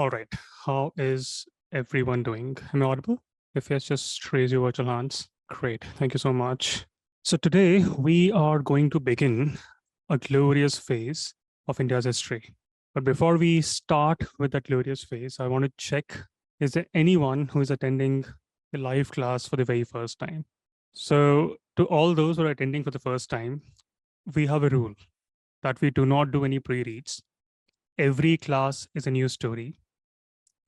All right. How is everyone doing? Am I audible? If yes, just raise your virtual hands. Great. Thank you so much. So today we are going to begin a glorious phase of India's history. But before we start with that glorious phase, I want to check, is there anyone who is attending the live class for the very first time? So to all those who are attending for the first time, we have a rule that we do not do any pre-reads. Every class is a new story.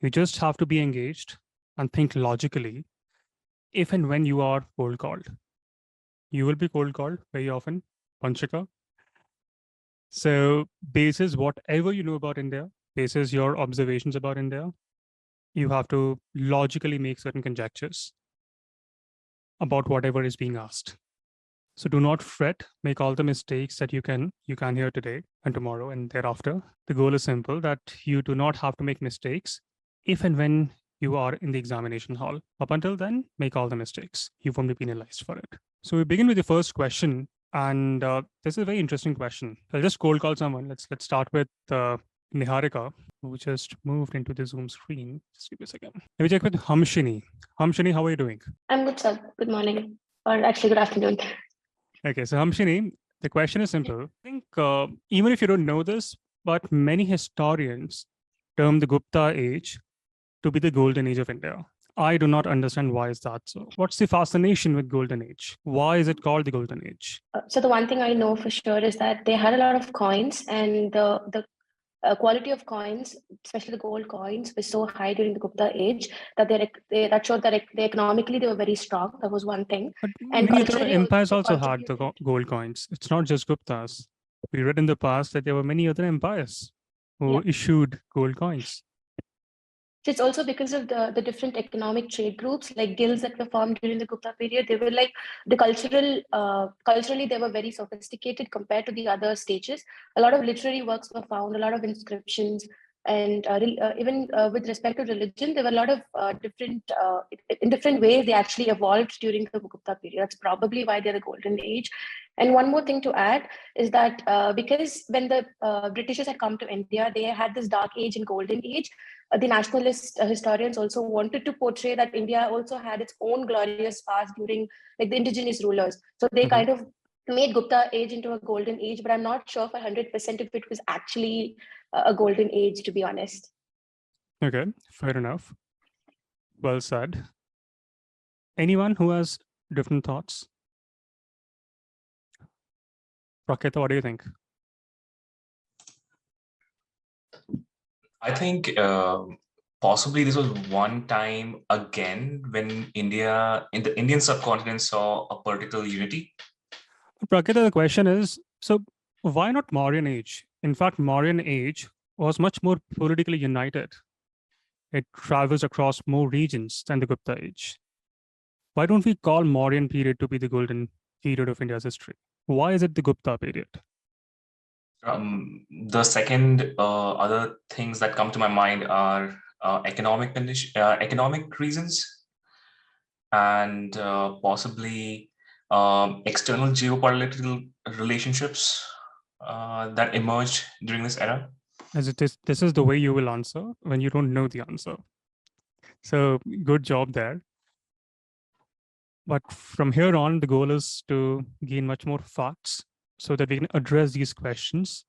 You just have to be engaged and think logically if and when you are cold called. You will be cold called very often, Panchika. So, basis whatever you know about India, basis your observations about India, you have to logically make certain conjectures about whatever is being asked. So do not fret, make all the mistakes that you can hear today and tomorrow and thereafter. The goal is simple, that you do not have to make mistakes if and when you are in the examination hall. Up until then, make all the mistakes. You won't be penalized for it. So we begin with the first question, and this is a very interesting question. I'll just cold call someone. Let's start with Niharika, who just moved into the Zoom screen. Just give me a second. Let me check with Hamshini. Hamshini, how are you doing? I'm good, sir. Good morning, or actually good afternoon. Okay, so Hamshini, the question is simple. I think even if you don't know this, but many historians term the Gupta age to be the golden age of India. I do not understand why is that so. What's the fascination with golden age? Why is it called the golden age? So the one thing I know for sure is that they had a lot of coins, and the quality of coins, especially the gold coins, was so high during the Gupta age that that showed that they economically they were very strong. That was one thing. But And many other culturally empires they also had the contributed. gold coins. It's not just Guptas. We read in the past that there were many other empires who issued gold coins. It's also because of the different economic trade groups, like guilds that were formed during the Gupta period. They were like the culturally, they were very sophisticated compared to the other stages. A lot of literary works were found, a lot of inscriptions, and even with respect to religion, there were a lot of in different ways they actually evolved during the Gupta period. That's probably why they're the golden age. And one more thing to add is that because when the Britishers had come to India, they had this dark age and golden age. The nationalist historians also wanted to portray that India also had its own glorious past during like the indigenous rulers. So they kind of made Gupta age into a golden age, but I'm not sure for 100% if it was actually a golden age, to be honest. Okay, fair enough. Well said. Anyone who has different thoughts? Praketa, what do you think? I think possibly this was one time again when in the Indian subcontinent saw a political unity. Praketa, the question is, so why not Mauryan age? In fact, Mauryan age was much more politically united. It travels across more regions than the Gupta age. Why don't we call Mauryan period to be the golden period of India's history? Why is it the Gupta period? The second other things that come to my mind are economic reasons, and possibly external geopolitical relationships that emerged during this era. As it is, this is the way you will answer when you don't know the answer. So good job there. But from here on, the goal is to gain much more facts so that we can address these questions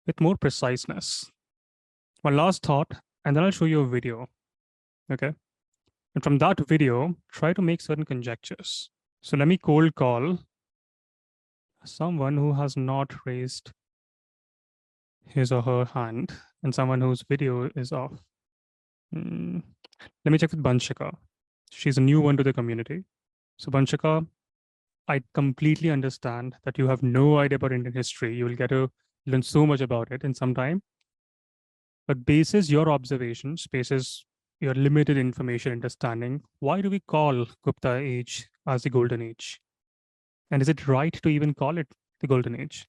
with more preciseness. One last thought, and then I'll show you a video. Okay. And from that video, try to make certain conjectures. So let me cold call someone who has not raised his or her hand and someone whose video is off. Let me check with Banshika. She's a new one to the community. So Banshika, I completely understand that you have no idea about Indian history. You will get to learn so much about it in some time. But basis your observations, basis your limited information understanding, why do we call Gupta age as the golden age? And is it right to even call it the golden age?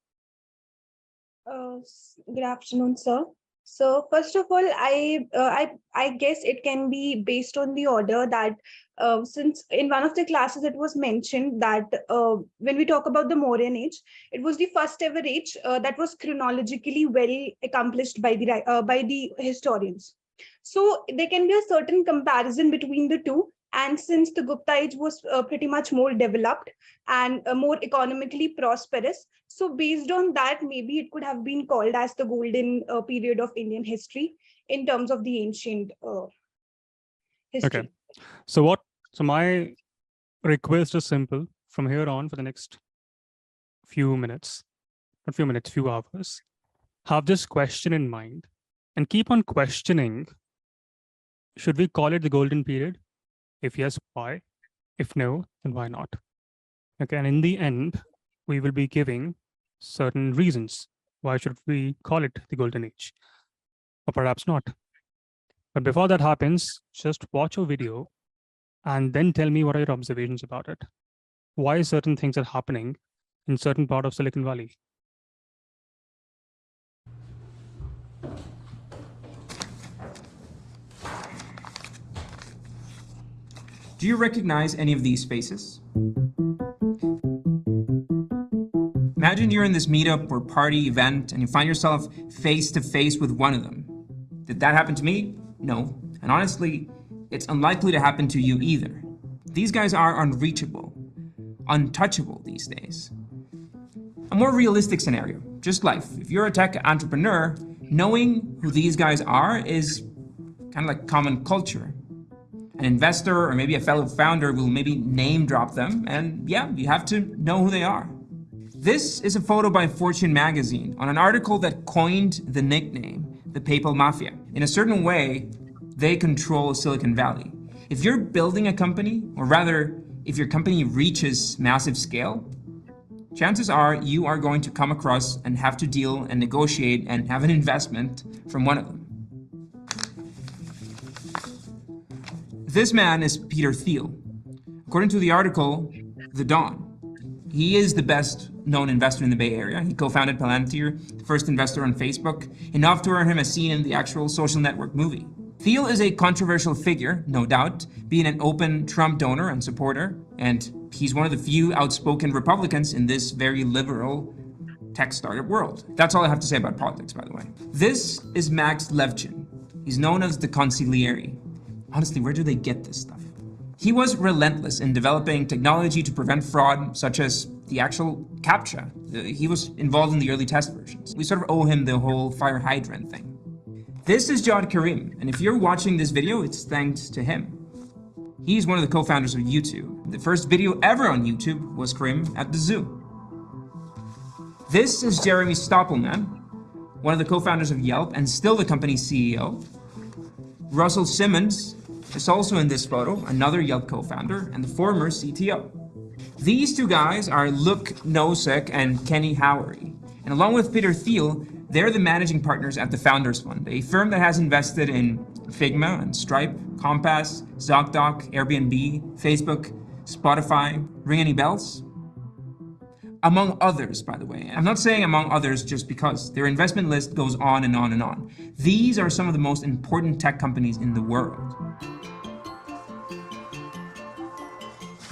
Good afternoon, sir. So first of all, I guess it can be based on the order that since in one of the classes it was mentioned that when we talk about the Mauryan age, it was the first ever age that was chronologically well accomplished by the historians. So there can be a certain comparison between the two. And since the Gupta age was pretty much more developed and more economically prosperous, so based on that, maybe it could have been called as the golden period of Indian history in terms of the ancient history. Okay. So my request is simple. From here on, for the next few minutes, not few minutes, few hours, have this question in mind and keep on questioning. Should we call it the golden period? If yes, why? If no, then why not? Okay, and in the end, we will be giving certain reasons. Why should we call it the golden age? Or perhaps not. But before that happens, just watch a video and then tell me what are your observations about it. Why certain things are happening in certain part of Silicon Valley. Do you recognize any of these faces? Imagine you're in this meetup or party event and you find yourself face to face with one of them. Did that happen to me? No. And honestly, it's unlikely to happen to you either. These guys are unreachable, untouchable these days. A more realistic scenario, just life. If you're a tech entrepreneur, knowing who these guys are is kind of like common culture. An investor or maybe a fellow founder will maybe name drop them, and yeah, you have to know who they are. This is a photo by Fortune magazine on an article that coined the nickname, the PayPal Mafia. In a certain way, they control Silicon Valley. If you're building a company, or rather, if your company reaches massive scale, chances are you are going to come across and have to deal and negotiate and have an investment from one of them. This man is Peter Thiel. According to the article, The Dawn, he is the best known investor in the Bay Area. He co-founded Palantir, the first investor on Facebook, enough to earn him a scene in the actual Social Network movie. Thiel is a controversial figure, no doubt, being an open Trump donor and supporter, and he's one of the few outspoken Republicans in this very liberal tech startup world. That's all I have to say about politics, by the way. This is Max Levchin. He's known as the Consigliere. Honestly, where do they get this stuff? He was relentless in developing technology to prevent fraud, such as the actual CAPTCHA. He was involved in the early test versions. We sort of owe him the whole fire hydrant thing. This is Jawed Karim, and if you're watching this video, it's thanks to him. He's one of the co-founders of YouTube. The first video ever on YouTube was Karim at the zoo. This is Jeremy Stoppelman, one of the co-founders of Yelp and still the company's CEO. Russell Simmons is also in this photo, another Yelp co-founder and the former CTO. These two guys are Luke Nosek and Kenny Howery. And along with Peter Thiel, they're the managing partners at the Founders Fund, a firm that has invested in Figma and Stripe, Compass, ZocDoc, Airbnb, Facebook, Spotify. Ring any bells? Among others, by the way. I'm not saying among others just because. Their investment list goes on and on and on. These are some of the most important tech companies in the world.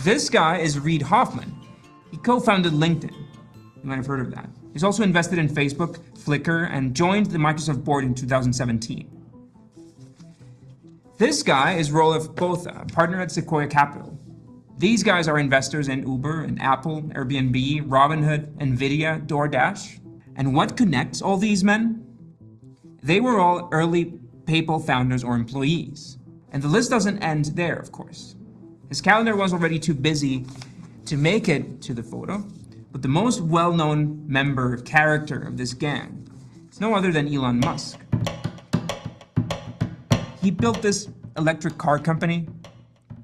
This guy is Reid Hoffman. He co-founded LinkedIn. You might have heard of that. He's also invested in Facebook, Flickr, and joined the Microsoft board in 2017. This guy is Roelof Botha, a partner at Sequoia Capital. These guys are investors in Uber and Apple, Airbnb, Robinhood, Nvidia, DoorDash. And what connects all these men? They were all early PayPal founders or employees. And the list doesn't end there, of course. His calendar was already too busy to make it to the photo, but the most well-known member character of this gang is no other than Elon Musk. He built this electric car company,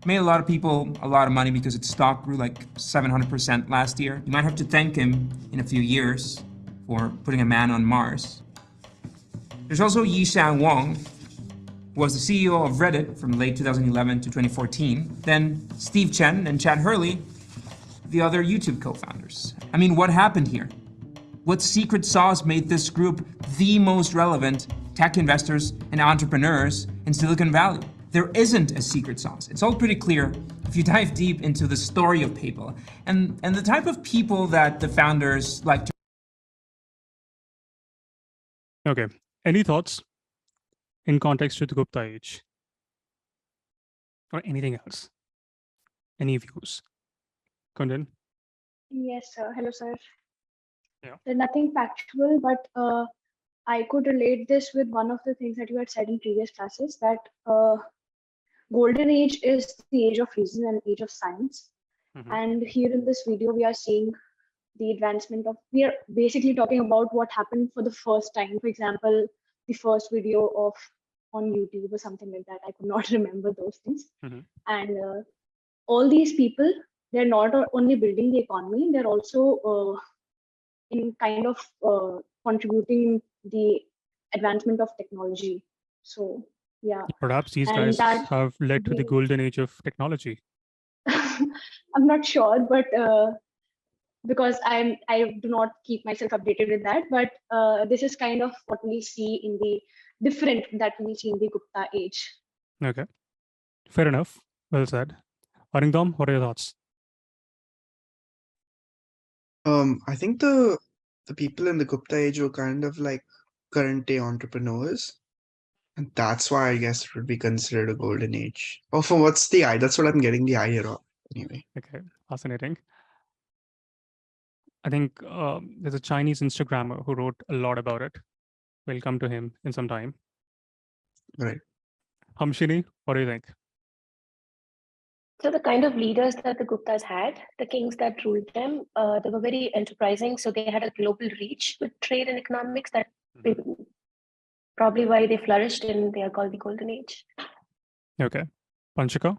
made a lot of people a lot of money because its stock grew like 700% last year. You might have to thank him in a few years for putting a man on Mars. There's also Yishan Wang, who was the CEO of Reddit from late 2011 to 2014. Then Steve Chen and Chad Hurley, the other YouTube co-founders. I mean, what happened here? What secret sauce made this group the most relevant tech investors and entrepreneurs in Silicon Valley? there isn't a secret sauce. It's all pretty clear if you dive deep into the story of PayPal and the type of people that the founders like to. Okay. Any thoughts in context to the Gupta age? Or anything else? Any views? Kundan? Yes, sir. Hello, sir. Yeah. There's nothing factual, but I could relate this with one of the things that you had said in previous classes, that golden age is the age of reason and age of science. Mhm. And here in this video, we are seeing the advancement of, we are basically talking about what happened for the first time. For example, the first video of on YouTube or something like that. I could not remember those things. Mhm. And all these people, they're not only building the economy, they're also in kind of contributing the advancement of technology. So yeah, Perhaps these and guys that have led to the the- golden age of technology. I'm not sure, but because I do not keep myself updated with that, but this is kind of what we see in the different that we see in the Gupta age. Okay. Fair enough. Well said. Arindam, what are your thoughts? I think the people in the Gupta age were kind of like current day entrepreneurs. And that's why I guess it would be considered a golden age. Oh, for what's the eye? That's what I'm getting the eye here of. Anyway. Okay, fascinating. I think there's a Chinese Instagrammer who wrote a lot about it. We'll come to him in some time. Right. Hamshini, what do you think? So the kind of leaders that the Guptas had, the kings that ruled them, they were very enterprising. So they had a global reach with trade and economics. That probably why they flourished and they are called the Golden Age. Okay. Panchika?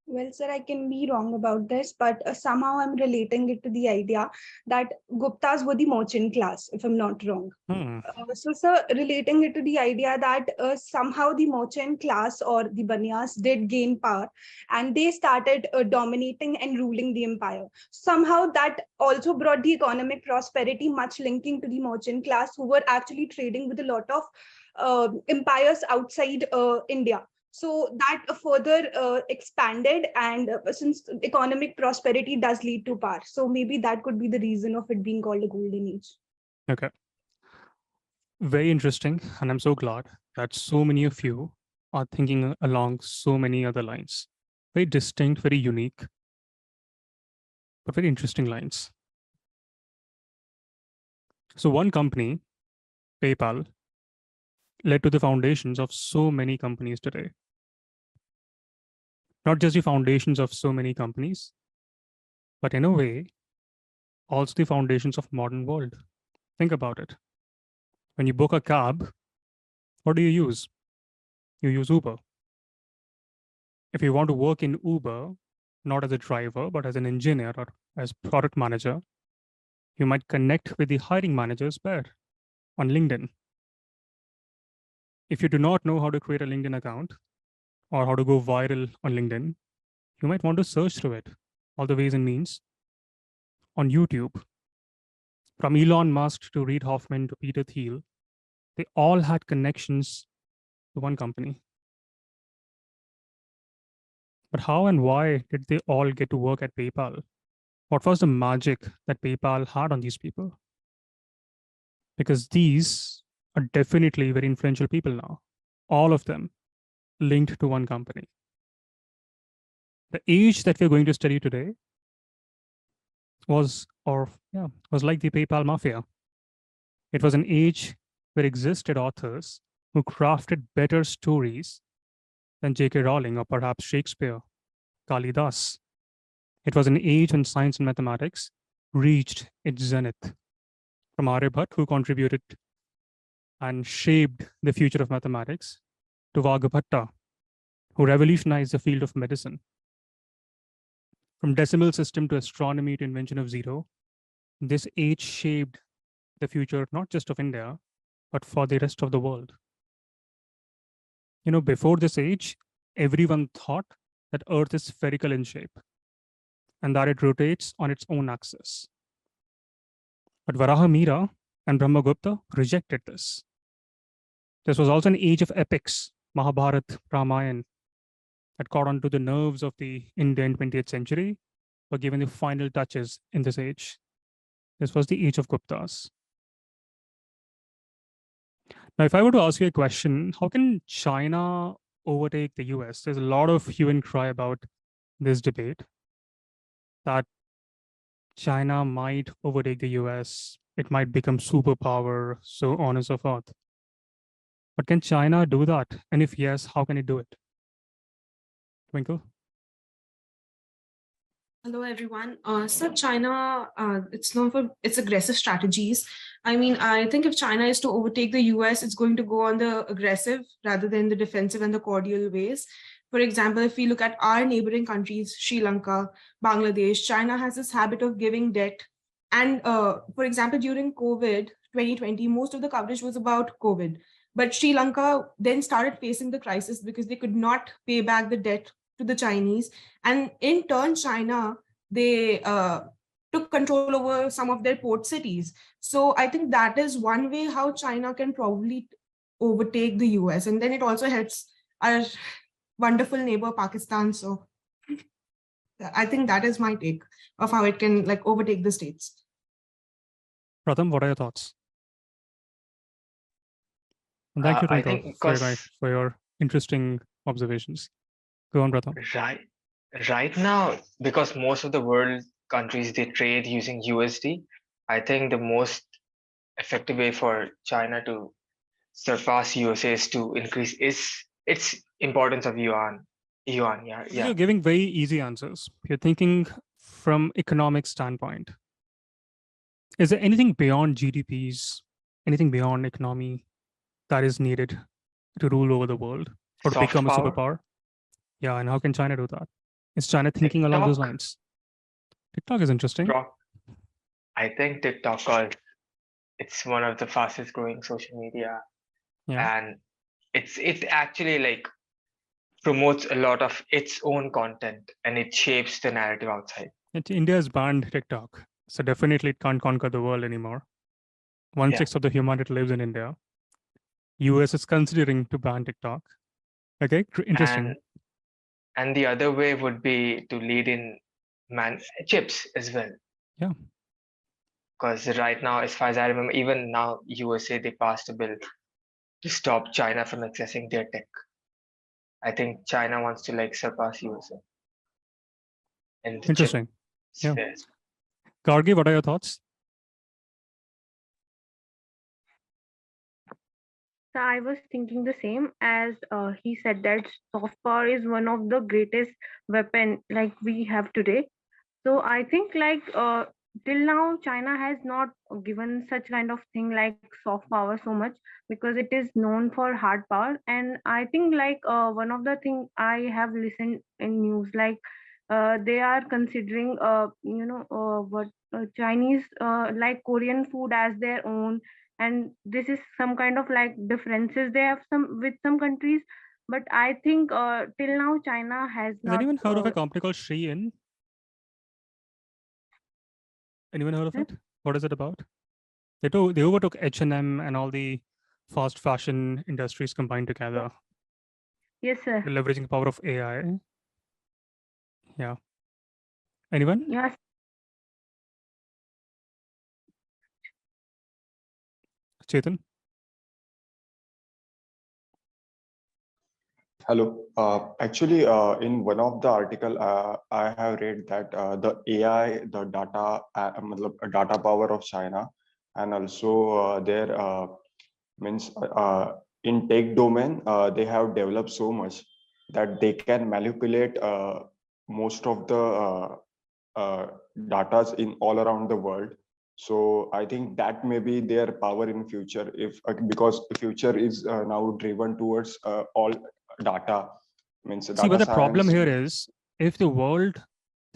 Well, sir, I can be wrong about this, but somehow I'm relating it to the idea that Guptas were the merchant class, if I'm not wrong. So, sir, relating it to the idea that somehow the merchant class or the banyas did gain power and they started dominating and ruling the empire. Somehow that also brought the economic prosperity, much linking to the merchant class who were actually trading with a lot of empires outside India. So that further expanded, and since economic prosperity does lead to power, so maybe that could be the reason of it being called a golden age. Okay. Very interesting. And I'm so glad that so many of you are thinking along so many other lines. Very distinct, very unique, but very interesting lines. So one company, PayPal, led to the foundations of so many companies today. Not just the foundations of so many companies, but in a way, also the foundations of modern world. Think about it. When you book a cab, what do you use? You use Uber. If you want to work in Uber, not as a driver, but as an engineer or as product manager, you might connect with the hiring managers there on LinkedIn. If you do not know how to create a LinkedIn account or how to go viral on LinkedIn, you might want to search through it, all the ways and means, on YouTube. From Elon Musk to Reid Hoffman to Peter Thiel, they all had connections to one company. But how and why did they all get to work at PayPal? What was the magic that PayPal had on these people? Because these are definitely very influential people now, all of them linked to one company. The age that we're going to study today was like the PayPal mafia. It was an age where existed authors who crafted better stories than J.K. Rowling or perhaps Shakespeare, Kalidas. It was an age when science and mathematics reached its zenith. From Aryabhat, who contributed and shaped the future of mathematics, to Vagbhatta, who revolutionized the field of medicine. From decimal system to astronomy to invention of zero, this age shaped the future not just of India, but for the rest of the world. Before this age, everyone thought that Earth is spherical in shape and that it rotates on its own axis. But Varahamihira and Brahmagupta rejected this. This was also an age of epics, Mahabharata, Ramayana, that caught onto the nerves of the Indian 20th century, were given the final touches in this age. This was the age of Guptas. Now, if I were to ask you a question, how can China overtake the US? There's a lot of hue and cry about this debate that China might overtake the US, it might become superpower, so on and so forth. But can China do that? And if yes, how can it do it? Twinkle? Hello, everyone. So China, it's known for its aggressive strategies. I mean, I think if China is to overtake the US, it's going to go on the aggressive rather than the defensive and the cordial ways. For example, if we look at our neighboring countries, Sri Lanka, Bangladesh, China has this habit of giving debt. And for example, during COVID 2020, most of the coverage was about COVID. But Sri Lanka then started facing the crisis because they could not pay back the debt to the Chinese. And in turn, China, they took control over some of their port cities. So I think that is one way how China can probably overtake the US. And then it also helps our wonderful neighbor, Pakistan. So I think that is my take of how it can like overtake the states. Pratham, what are your thoughts? And thank you, I Twinkle, think for your interesting observations. Go on, Pratham. right now, because most of the world countries they trade using USD, I think the most effective way for China to surpass USA is to increase its importance of yuan. Yeah. You're giving very easy answers. You're thinking from economic standpoint. Is there anything beyond GDPs, anything beyond economy that is needed to rule over the world or to Soft become a power? superpower? Yeah, and how can China do that? Is China thinking along those TikTok. lines? TikTok is interesting. I think TikTok, cause it's one of the fastest growing social media, and it actually like promotes a lot of its own content and it shapes the narrative outside. India has banned TikTok, so definitely it can't conquer the world anymore. 1/6 of the humanity lives in India. US is considering to ban TikTok. Okay, interesting. And the other way would be to lead in chips as well. Yeah. Because right now, as far as I remember, even now USA they passed a bill to stop China from accessing their tech. I think China wants to like surpass USA. Interesting. Yeah. Gargi, what are your thoughts? So I was thinking the same as he said that soft power is one of the greatest weapon like we have today. So I think like till now China has not given such kind of thing like soft power so much because it is known for hard power. And I think like one of the thing I have listened in news like they are considering what Chinese like Korean food as their own, and this is some kind of like differences they have some with some countries. But I think till now China has not. Has anyone heard of a company called Shein? Anyone heard of it? What is it about? They overtook H&M and all the fast fashion industries combined together. Yes, sir. They're leveraging the power of AI. Yeah. Anyone? Yes. Chetan? Hello. Actually, in one of the article, I have read that the AI, the data power of China, and also their means in tech domain, they have developed so much that they can manipulate most of the datas in all around the world. So I think that may be their power in future, if because the future is now driven towards all data. Means See, data but the science. problem here is if the world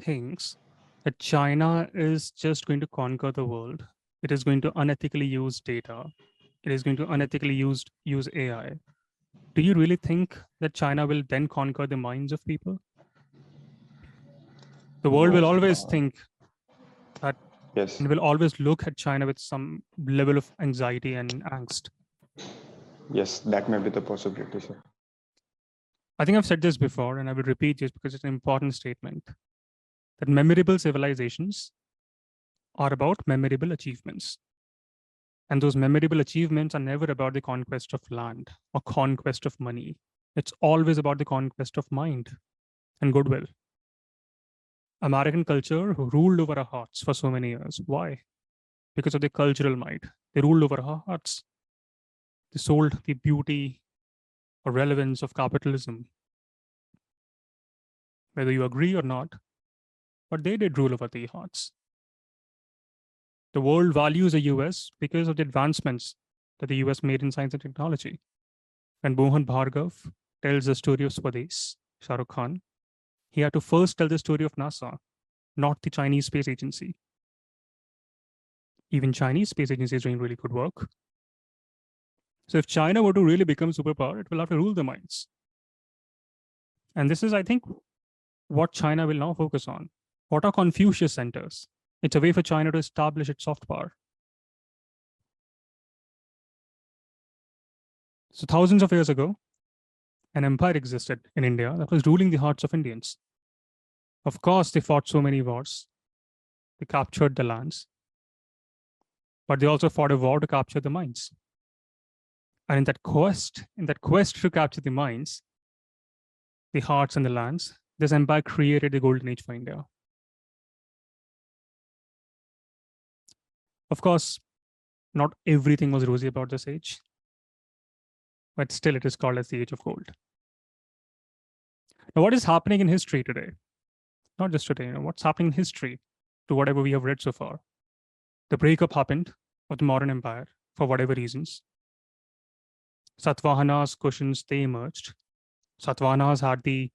thinks that China is just going to conquer the world, it is going to unethically use data, it is going to unethically use AI. Do you really think that China will then conquer the minds of people? The world will always think that, yes, and will always look at China with some level of anxiety and angst. Yes, that may be the possibility, sir. I think I've said this before, and I will repeat this because it's an important statement, that memorable civilizations are about memorable achievements. And those memorable achievements are never about the conquest of land or conquest of money. It's always about the conquest of mind and goodwill. American culture ruled over our hearts for so many years. Why? Because of the cultural might. They ruled over our hearts. They sold the beauty or relevance of capitalism, whether you agree or not, but they did rule over the hearts. The world values the US because of the advancements that the US made in science and technology. When Mohan Bhargav tells the story of Swadesh, Shah Rukh Khan, he had to first tell the story of NASA, not the Chinese Space Agency. Even Chinese Space Agency is doing really good work. So if China were to really become superpower, it will have to rule the minds. And this is, I think, what China will now focus on. What are Confucius centers? It's a way for China to establish its soft power. So thousands of years ago, an empire existed in India that was ruling the hearts of Indians. Of course, they fought so many wars. They captured the lands, but they also fought a war to capture the minds. And in that quest to capture the minds, the hearts and the lands, this empire created the golden age for India. Of course, not everything was rosy about this age, but still it is called as the age of gold. Now, what is happening in history today? Not just today, what's happening in history to whatever we have read so far? The breakup happened of the modern empire for whatever reasons. Satavahanas, Kushans, they emerged. Satavahanas had the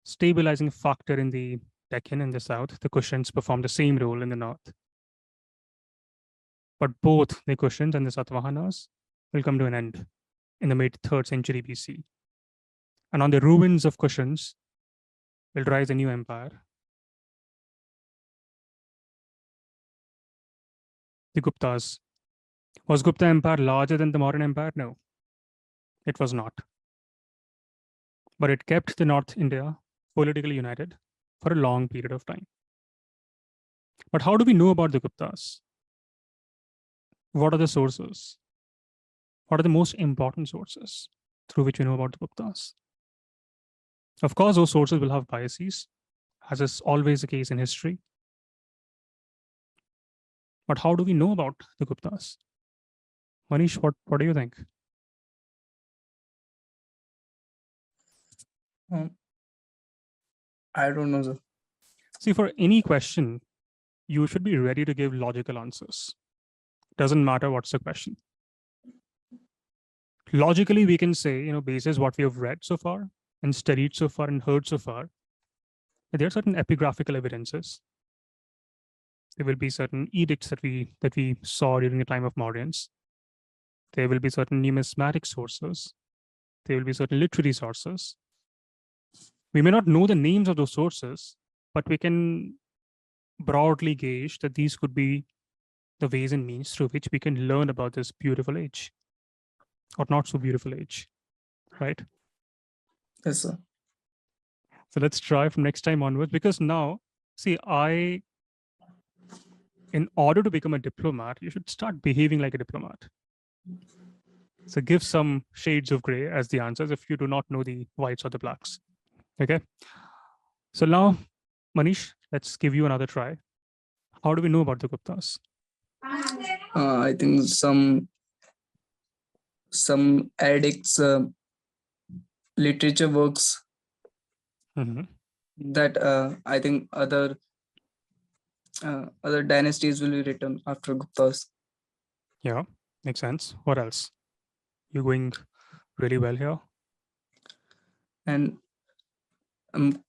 stabilizing factor in the Deccan in the south. The Kushans performed the same role in the north. But both the Kushans and the Satavahanas will come to an end in the mid-3rd century BC. And on the ruins of Kushans will rise a new empire. The Guptas. Was Gupta Empire larger than the modern empire? No, it was not. But it kept the North India politically united for a long period of time. But how do we know about the Guptas? What are the sources? What are the most important sources through which we know about the Guptas? Of course, those sources will have biases, as is always the case in history. But how do we know about the Guptas? Manish, what do you think? I don't know, sir. See, for any question, you should be ready to give logical answers. Doesn't matter what's the question. Logically, we can say, basis what we have read so far and studied so far and heard so far, there are certain epigraphical evidences. There will be certain edicts that we saw during the time of Mauryans. There will be certain numismatic sources. There will be certain literary sources. We may not know the names of those sources, but we can broadly gauge that these could be the ways and means through which we can learn about this beautiful age or not so beautiful age, right? Yes, sir. So let's try from next time onwards, because now, see, in order to become a diplomat, you should start behaving like a diplomat. So give some shades of gray as the answers if you do not know the whites or the blacks. Okay. So now, Manish, let's give you another try. How do we know about the Guptas? I think some edicts, literature works that I think other dynasties will be written after Guptas. Yeah, makes sense. What else? You're going really well here. And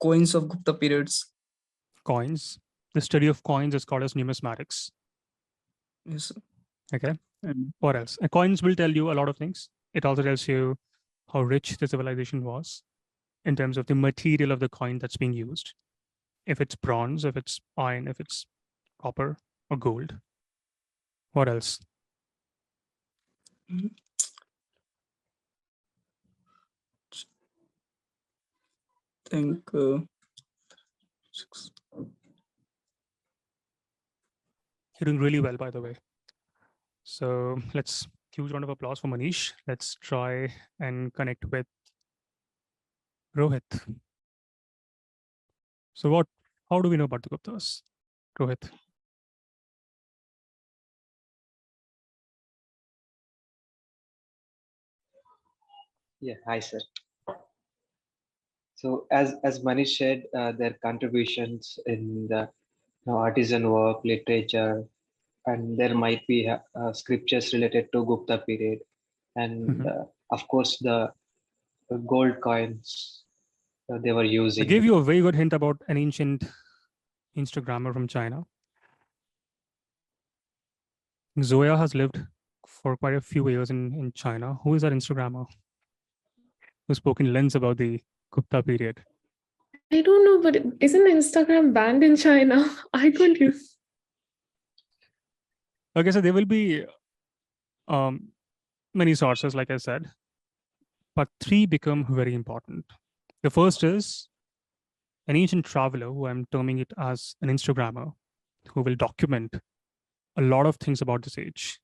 coins of Gupta periods. Coins. The study of coins is called as numismatics. Yes, sir. Okay. And what else? And coins will tell you a lot of things. It also tells you how rich the civilization was in terms of the material of the coin that's being used. If it's bronze, if it's iron, if it's copper or gold. What else? think You're doing really well, by the way. So let's huge round of applause for Manish. Let's try and connect with Rohit. So how do we know about the Guptas? Rohit. Yeah, hi sir. So as Manish said, their contributions in the artisan work, literature, and there might be scriptures related to Gupta period, and of course the gold coins they were I using. gave you a very good hint about an ancient Instagrammer from China. Zoya has lived for quite a few years in China. Who is that Instagrammer who spoke in lens about the Gupta period? I don't know, but isn't Instagram banned in China? I couldn't use. Okay, so there will be many sources, like I said, but three become very important. The first is an ancient traveler, who I'm terming it as an Instagrammer, who will document a lot of things about this age.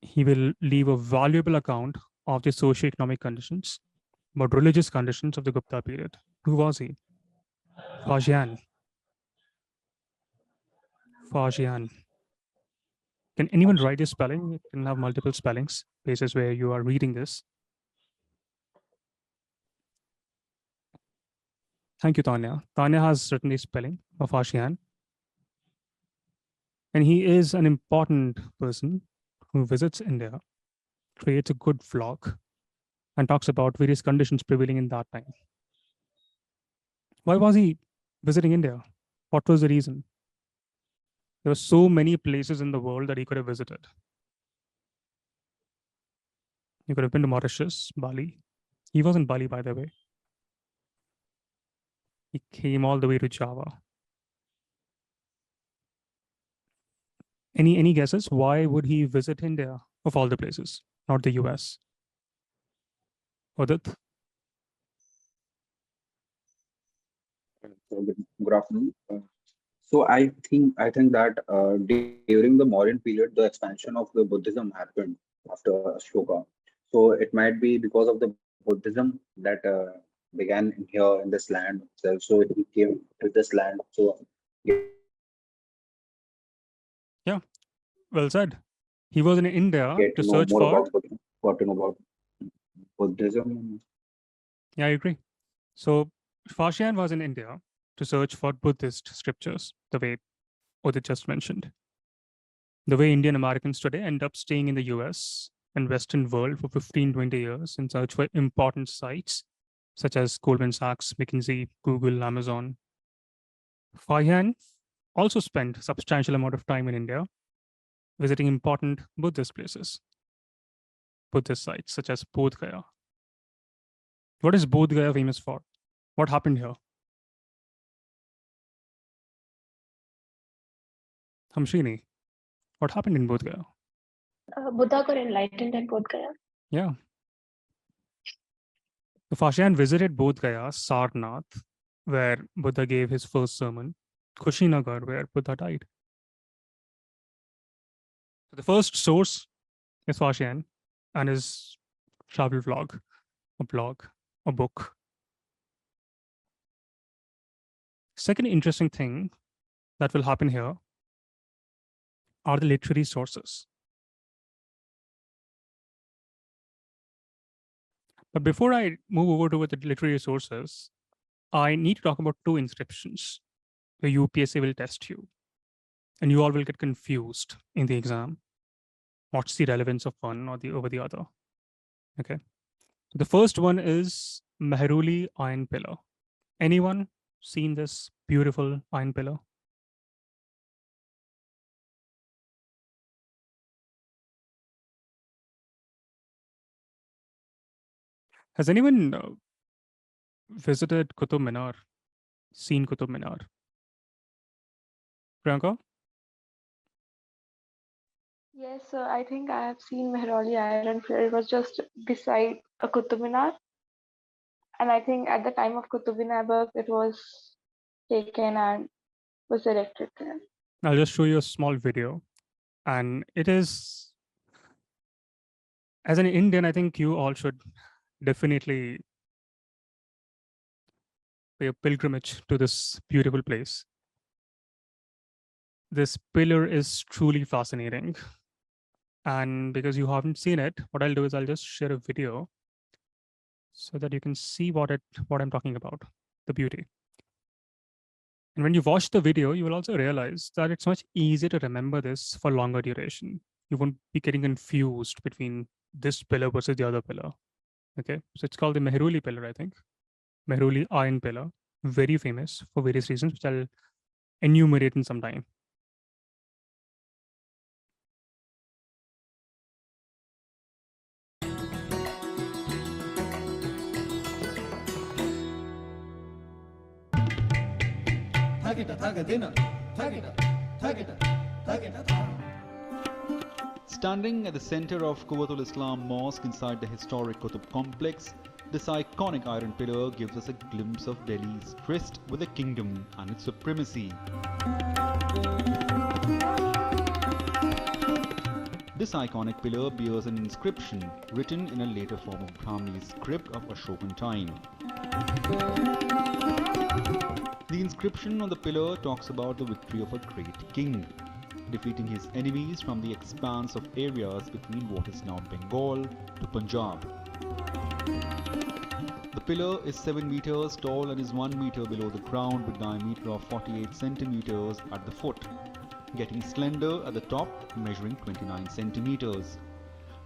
He will leave a valuable account of the socioeconomic conditions, but religious conditions of the Gupta period. Who was he? Fajian. Fajian. Can anyone write his spelling? It can have multiple spellings, places where you are reading this. Thank you, Tanya. Tanya has written the spelling of Fajian. And he is an important person who visits India, creates a good vlog, and talks about various conditions prevailing in that time. Why was he visiting India? What was the reason? There were so many places in the world that he could have visited. He could have been to Mauritius, Bali. He was in Bali, by the way. He came all the way to Java. Any guesses? Why would he visit India of all the places, not the US? Udit? Good afternoon. So I think that during the Mauryan period, the expansion of the Buddhism happened after Ashoka. So it might be because of the Buddhism that began here in this land itself. So he came to this land. So Yeah, well said. He was in India get to to know search more for. about Buddhism, got to know about Buddhism. Yeah, I agree. So Fashian was in India to search for Buddhist scriptures, the way Udit just mentioned. The way Indian Americans today end up staying in the US and Western world for 15, 20 years in search for important sites such as Goldman Sachs, McKinsey, Google, Amazon. Fayan also spent substantial amount of time in India visiting important Buddhist places, Buddhist sites such as Bodh Gaya. What is Bodh Gaya famous for? What happened here? Hamshini, what happened in Bodh Gaya? Buddha got enlightened at Bodh Gaya. Yeah. So Fashian visited Bodh Gaya, Sarnath, where Buddha gave his first sermon, Kushinagar, where Buddha died. So the first source is Fashian and his travel vlog, a blog, a book. Second interesting thing that will happen here are the literary sources. But before I move over to the literary sources, I need to talk about two inscriptions. The UPSC will test you, and you all will get confused in the exam. What's the relevance of one or the over the other? Okay. The first one is Mehruli iron pillar. Anyone seen this beautiful iron pillar? Has anyone visited Qutub Minar? Seen Qutub Minar? Priyanka? Yes, I think I have seen Mehroli Iron Pillar. It was just beside a Qutub Minar. And I think at the time of Qutub Minarburg, it was taken and was erected there. I'll just show you a small video. And it is, as an Indian, I think you all should definitely pay a pilgrimage to this beautiful place. This pillar is truly fascinating. And because you haven't seen it, what I'll do is I'll just share a video so that you can see what I'm talking about, the beauty. And when you watch the video, you will also realize that it's much easier to remember this for longer duration. You won't be getting confused between this pillar versus the other pillar. Okay, so it's called the Mehruli pillar, I think. Mehruli iron pillar, very famous for various reasons, which I'll enumerate in some time. Standing at the center of Quwwatul Islam Mosque inside the historic Qutub complex, this iconic iron pillar gives us a glimpse of Delhi's tryst with the kingdom and its supremacy. This iconic pillar bears an inscription written in a later form of Brahmi script of Ashokan time. The inscription on the pillar talks about the victory of a great king, defeating his enemies from the expanse of areas between what is now Bengal to Punjab. The pillar is 7 meters tall and is 1 meter below the ground with diameter of 48 centimeters at the foot, getting slender at the top, measuring 29 centimeters.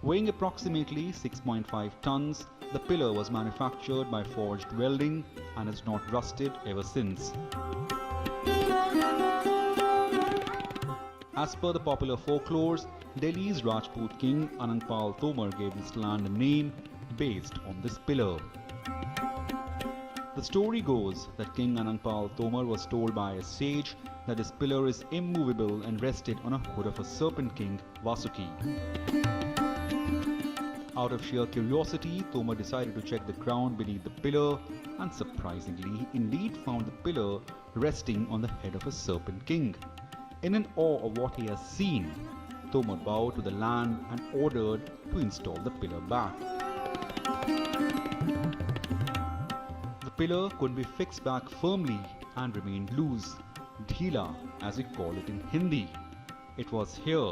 Weighing approximately 6.5 tons, the pillar was manufactured by forged welding and has not rusted ever since. As per the popular folklores, Delhi's Rajput king Anandpal Tomar gave this land a name based on this pillar. The story goes that King Anandpal Tomar was told by a sage that this pillar is immovable and rested on a hood of a serpent king, Vasuki. Out of sheer curiosity, Tomar decided to check the ground beneath the pillar, and surprisingly, he indeed found the pillar resting on the head of a serpent king. In an awe of what he has seen, Tomar bowed to the land and ordered to install the pillar back. The pillar could be fixed back firmly and remained loose, dhila as we call it in Hindi. It was here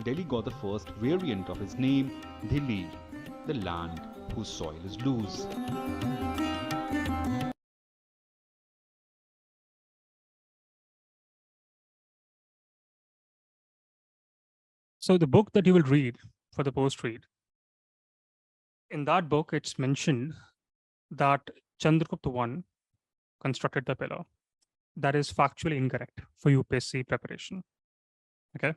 Delhi got the first variant of his name, Dhili, the land whose soil is loose. So the book that you will read for the post-read, in that book, it's mentioned that Chandragupta I constructed the pillar. That is factually incorrect for UPSC preparation. Okay.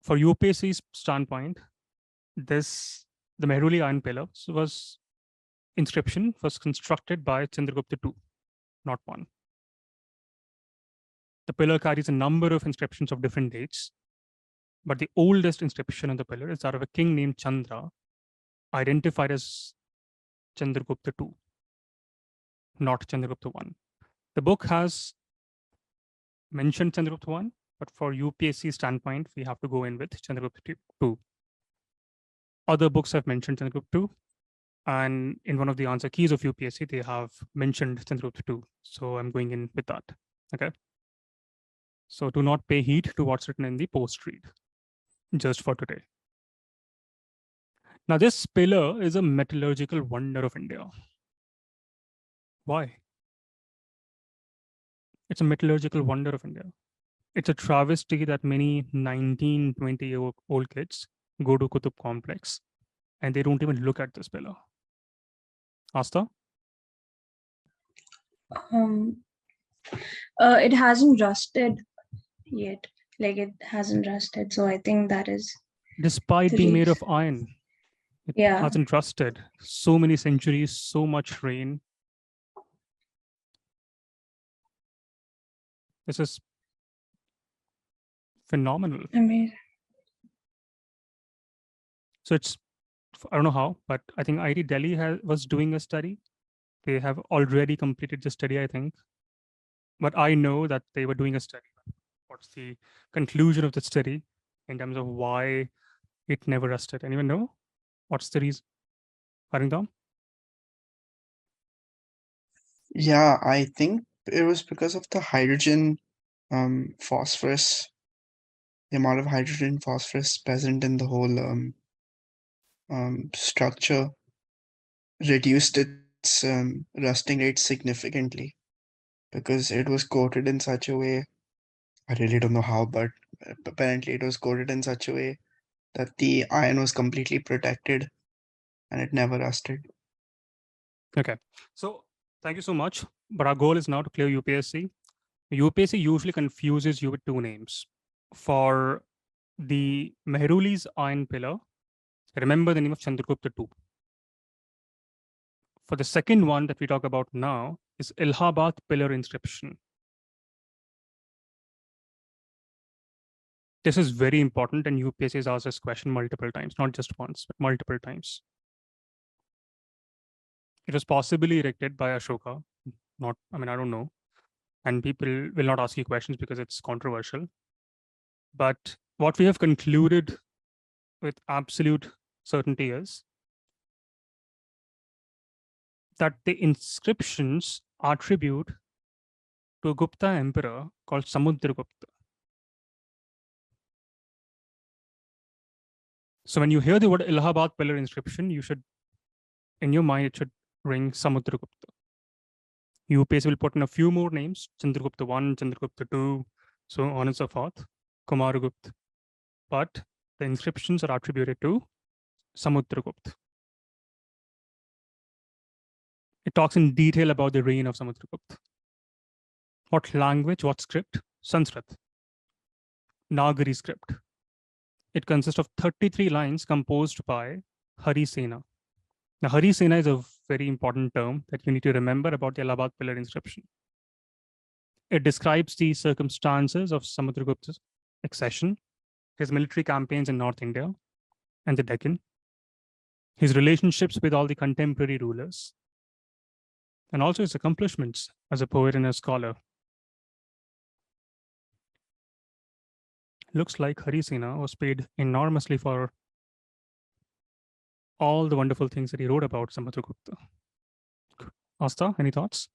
For UPSC's standpoint, the Mehruli iron pillar inscription was constructed by Chandragupta II, not one. The pillar carries a number of inscriptions of different dates, but the oldest inscription on the pillar is that of a king named Chandra, identified as Chandragupta II, not Chandragupta I. The book has mentioned Chandragupta I, but for UPSC standpoint, we have to go in with Chandragupta II. Other books have mentioned Chandragupta II, and in one of the answer keys of UPSC, they have mentioned Chandragupta II. So I'm going in with that. Okay. So do not pay heed to what's written in the post-read, just for today. Now, this pillar is a metallurgical wonder of India. Why? It's a metallurgical wonder of India. It's a travesty that many 19, 20-year-old kids go to Qutub complex and they don't even look at this pillar. Asta? It hasn't rusted yet. Like it hasn't rusted. So I think that is. Despite being made of iron, it hasn't rusted. So many centuries, so much rain. This is phenomenal. I mean, so it's I don't know how, but I think IIT Delhi was doing a study. They have already completed the study, I think. But I know that they were doing a study. What's the conclusion of the study in terms of why it never rusted? Anyone know? What's the reason? Haringam? Yeah, I think it was because of the hydrogen phosphorus, the amount of hydrogen phosphorus present in the whole structure reduced its rusting rate significantly, because it was coated in such a way. I really don't know how, but apparently it was coated in such a way that the iron was completely protected and it never rusted. Okay, so thank you so much. But our goal is now to clear UPSC. UPSC usually confuses you with two names. For the Mehruli's iron pillar, remember the name of Chandragupta II. For the second one that we talk about now is Allahabad pillar inscription. This is very important, and UPSC has asked this question multiple times, not just once, but multiple times. It was possibly erected by Ashoka. I don't know. And people will not ask you questions because it's controversial. But what we have concluded with absolute certainty is that the inscriptions attribute to a Gupta emperor called Samudragupta. So when you hear the word Allahabad pillar inscription, you should, in your mind, it should ring Samudragupta. UPSC will put in a few more names, Chandragupta I, Chandragupta II, so on and so forth, Kumaragupta. But the inscriptions are attributed to Samudragupta. It talks in detail about the reign of Samudragupta. What language, what script? Sanskrit. Nagari script. It consists of 33 lines composed by Hari Sena. Now, Hari Sena is a very important term that you need to remember about the Allahabad pillar inscription. It describes the circumstances of Samudragupta's accession, his military campaigns in North India and the Deccan, his relationships with all the contemporary rulers, and also his accomplishments as a poet and a scholar. Looks like Hari Sena was paid enormously for all the wonderful things that he wrote about Samudragupta. Asta, any thoughts?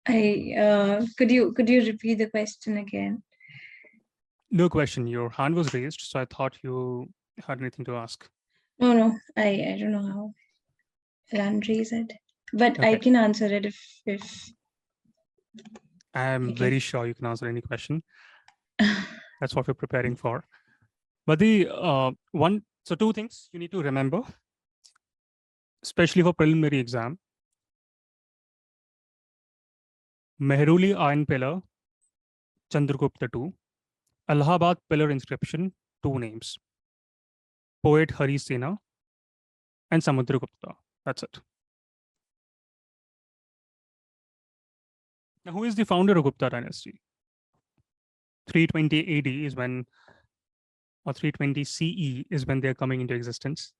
Could you repeat the question again? No question. Your hand was raised, so I thought you had anything to ask. No, I don't know how I'll unraise it, but I can answer it if. I'm very sure you can answer any question. That's what we're preparing for. But the two things you need to remember, especially for preliminary exam. Mehruli iron pillar, Chandragupta II. Allahabad pillar inscription, two names. Poet Hari Sena and Samudragupta. That's it. Now, who is the founder of Gupta dynasty? 320 AD is when, or 320 CE is when they're coming into existence.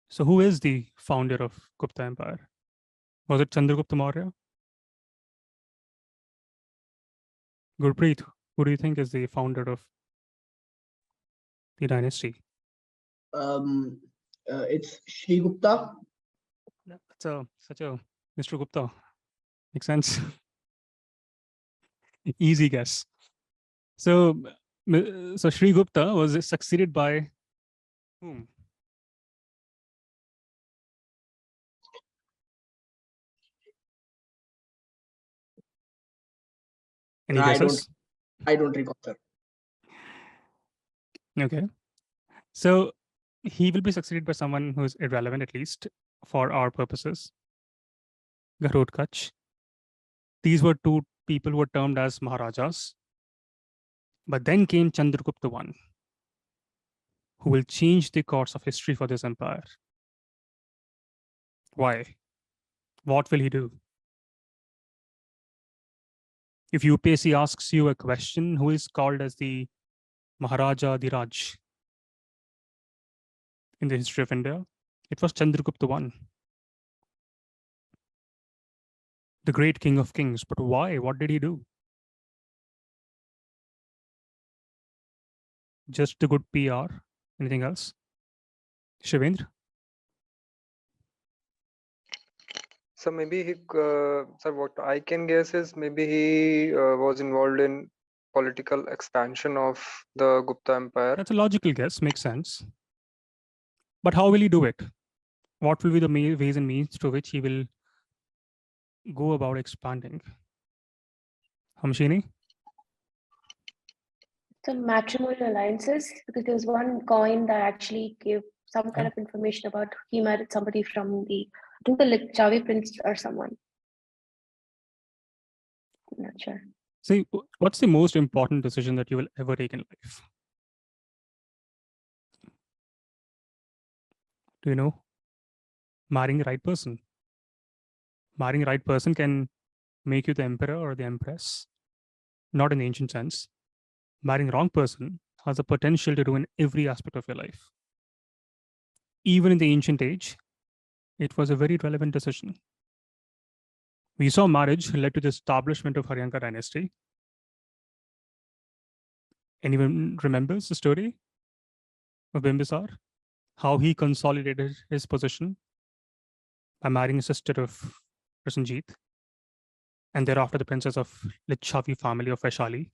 So who is the founder of Gupta Empire? Was it Chandragupta Maurya? Gurpreet, who do you think is the founder of the dynasty? It's Sri Gupta. That's such a Mr. Gupta. Makes sense. Easy guess. So Sri Gupta was succeeded by whom? Any guesses? I don't recall, sir. Okay. So he will be succeeded by someone who is irrelevant, at least for our purposes. Gharotkach. These were two people who were termed as Maharajas. But then came Chandragupta I, who will change the course of history for this empire. Why? What will he do? If UPSC asks you a question, who is called as the Maharaja Diraj in the history of India? It was Chandragupta I, the great king of kings. But why? What did he do? Just the good PR? Anything else? Shivendra? So maybe he, sir, what I can guess is maybe he was involved in political expansion of the Gupta Empire. That's a logical guess, makes sense. But how will he do it? What will be the ways and means to which he will go about expanding? Hamshini? The matrimonial alliances, because there was one coin that actually gave some kind Yeah. of information about he married somebody from the, I think the Lichavi prince or someone. I'm not sure. See, what's the most important decision that you will ever take in life? Do you know? Marrying the right person. Marrying the right person can make you the emperor or the empress, not in the ancient sense. Marrying the wrong person has the potential to ruin every aspect of your life. Even in the ancient age, it was a very relevant decision. We saw marriage led to the establishment of Haryanka dynasty. Anyone remembers the story of Bimbisar? How he consolidated his position by marrying a sister of Prasenjit, and thereafter the princess of Lichavi family of Vaishali.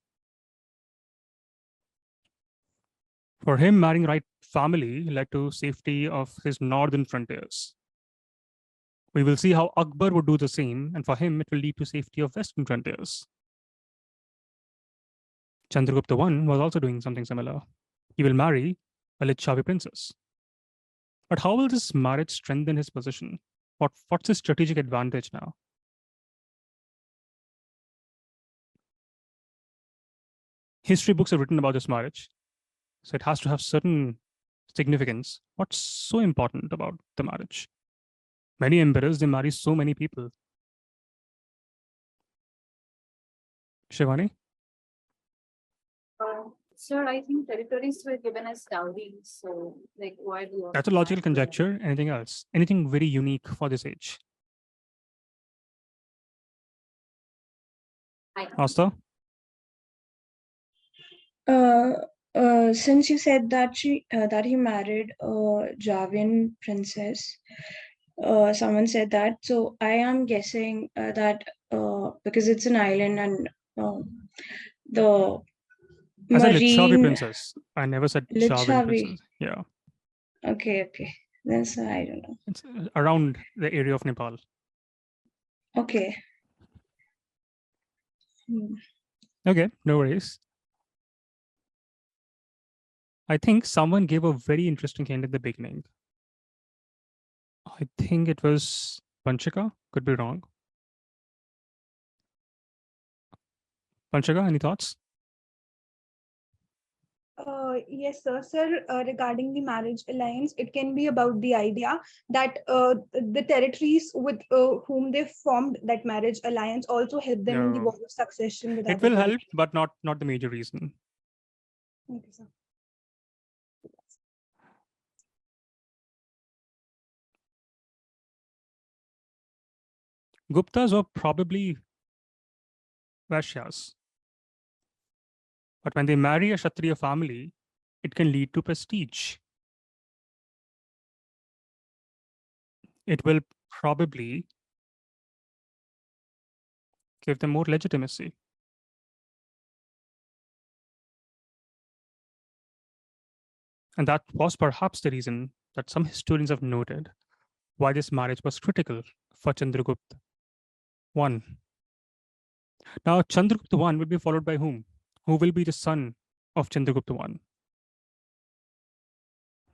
For him, marrying right family led to safety of his northern frontiers. We will see how Akbar would do the same, and for him, it will lead to safety of western frontiers. Chandragupta I was also doing something similar. He will marry a Lichavi princess. But how will this marriage strengthen his position? What's his strategic advantage now? History books have written about this marriage, so it has to have certain significance. What's so important about the marriage? Many emperors, they marry so many people. Shivani? Sir, I think territories were given as dowry. So, like, why do you? That's a logical conjecture. Anything else? Anything very unique for this age? Asta? Since you said that he married a Javian princess, someone said that. So I am guessing that because it's an island and the I said Lichavi marine princess. I never said Javan Lichavi. princess. Yeah. Okay. That's I don't know. It's around the area of Nepal. Okay. Okay, no worries. I think someone gave a very interesting hint at the beginning. I think it was Panchika. Could be wrong. Panchika, any thoughts? Yes, sir. Sir, regarding the marriage alliance, it can be about the idea that the territories with whom they formed that marriage alliance also help them in the No. war of succession with It other will help, countries. but not the major reason. Okay, sir. Guptas were probably Vaishyas. But when they marry a Kshatriya family, it can lead to prestige. It will probably give them more legitimacy. And that was perhaps the reason that some historians have noted why this marriage was critical for Chandragupta I. Now, Chandragupta I will be followed by whom? Who will be the son of Chandragupta I?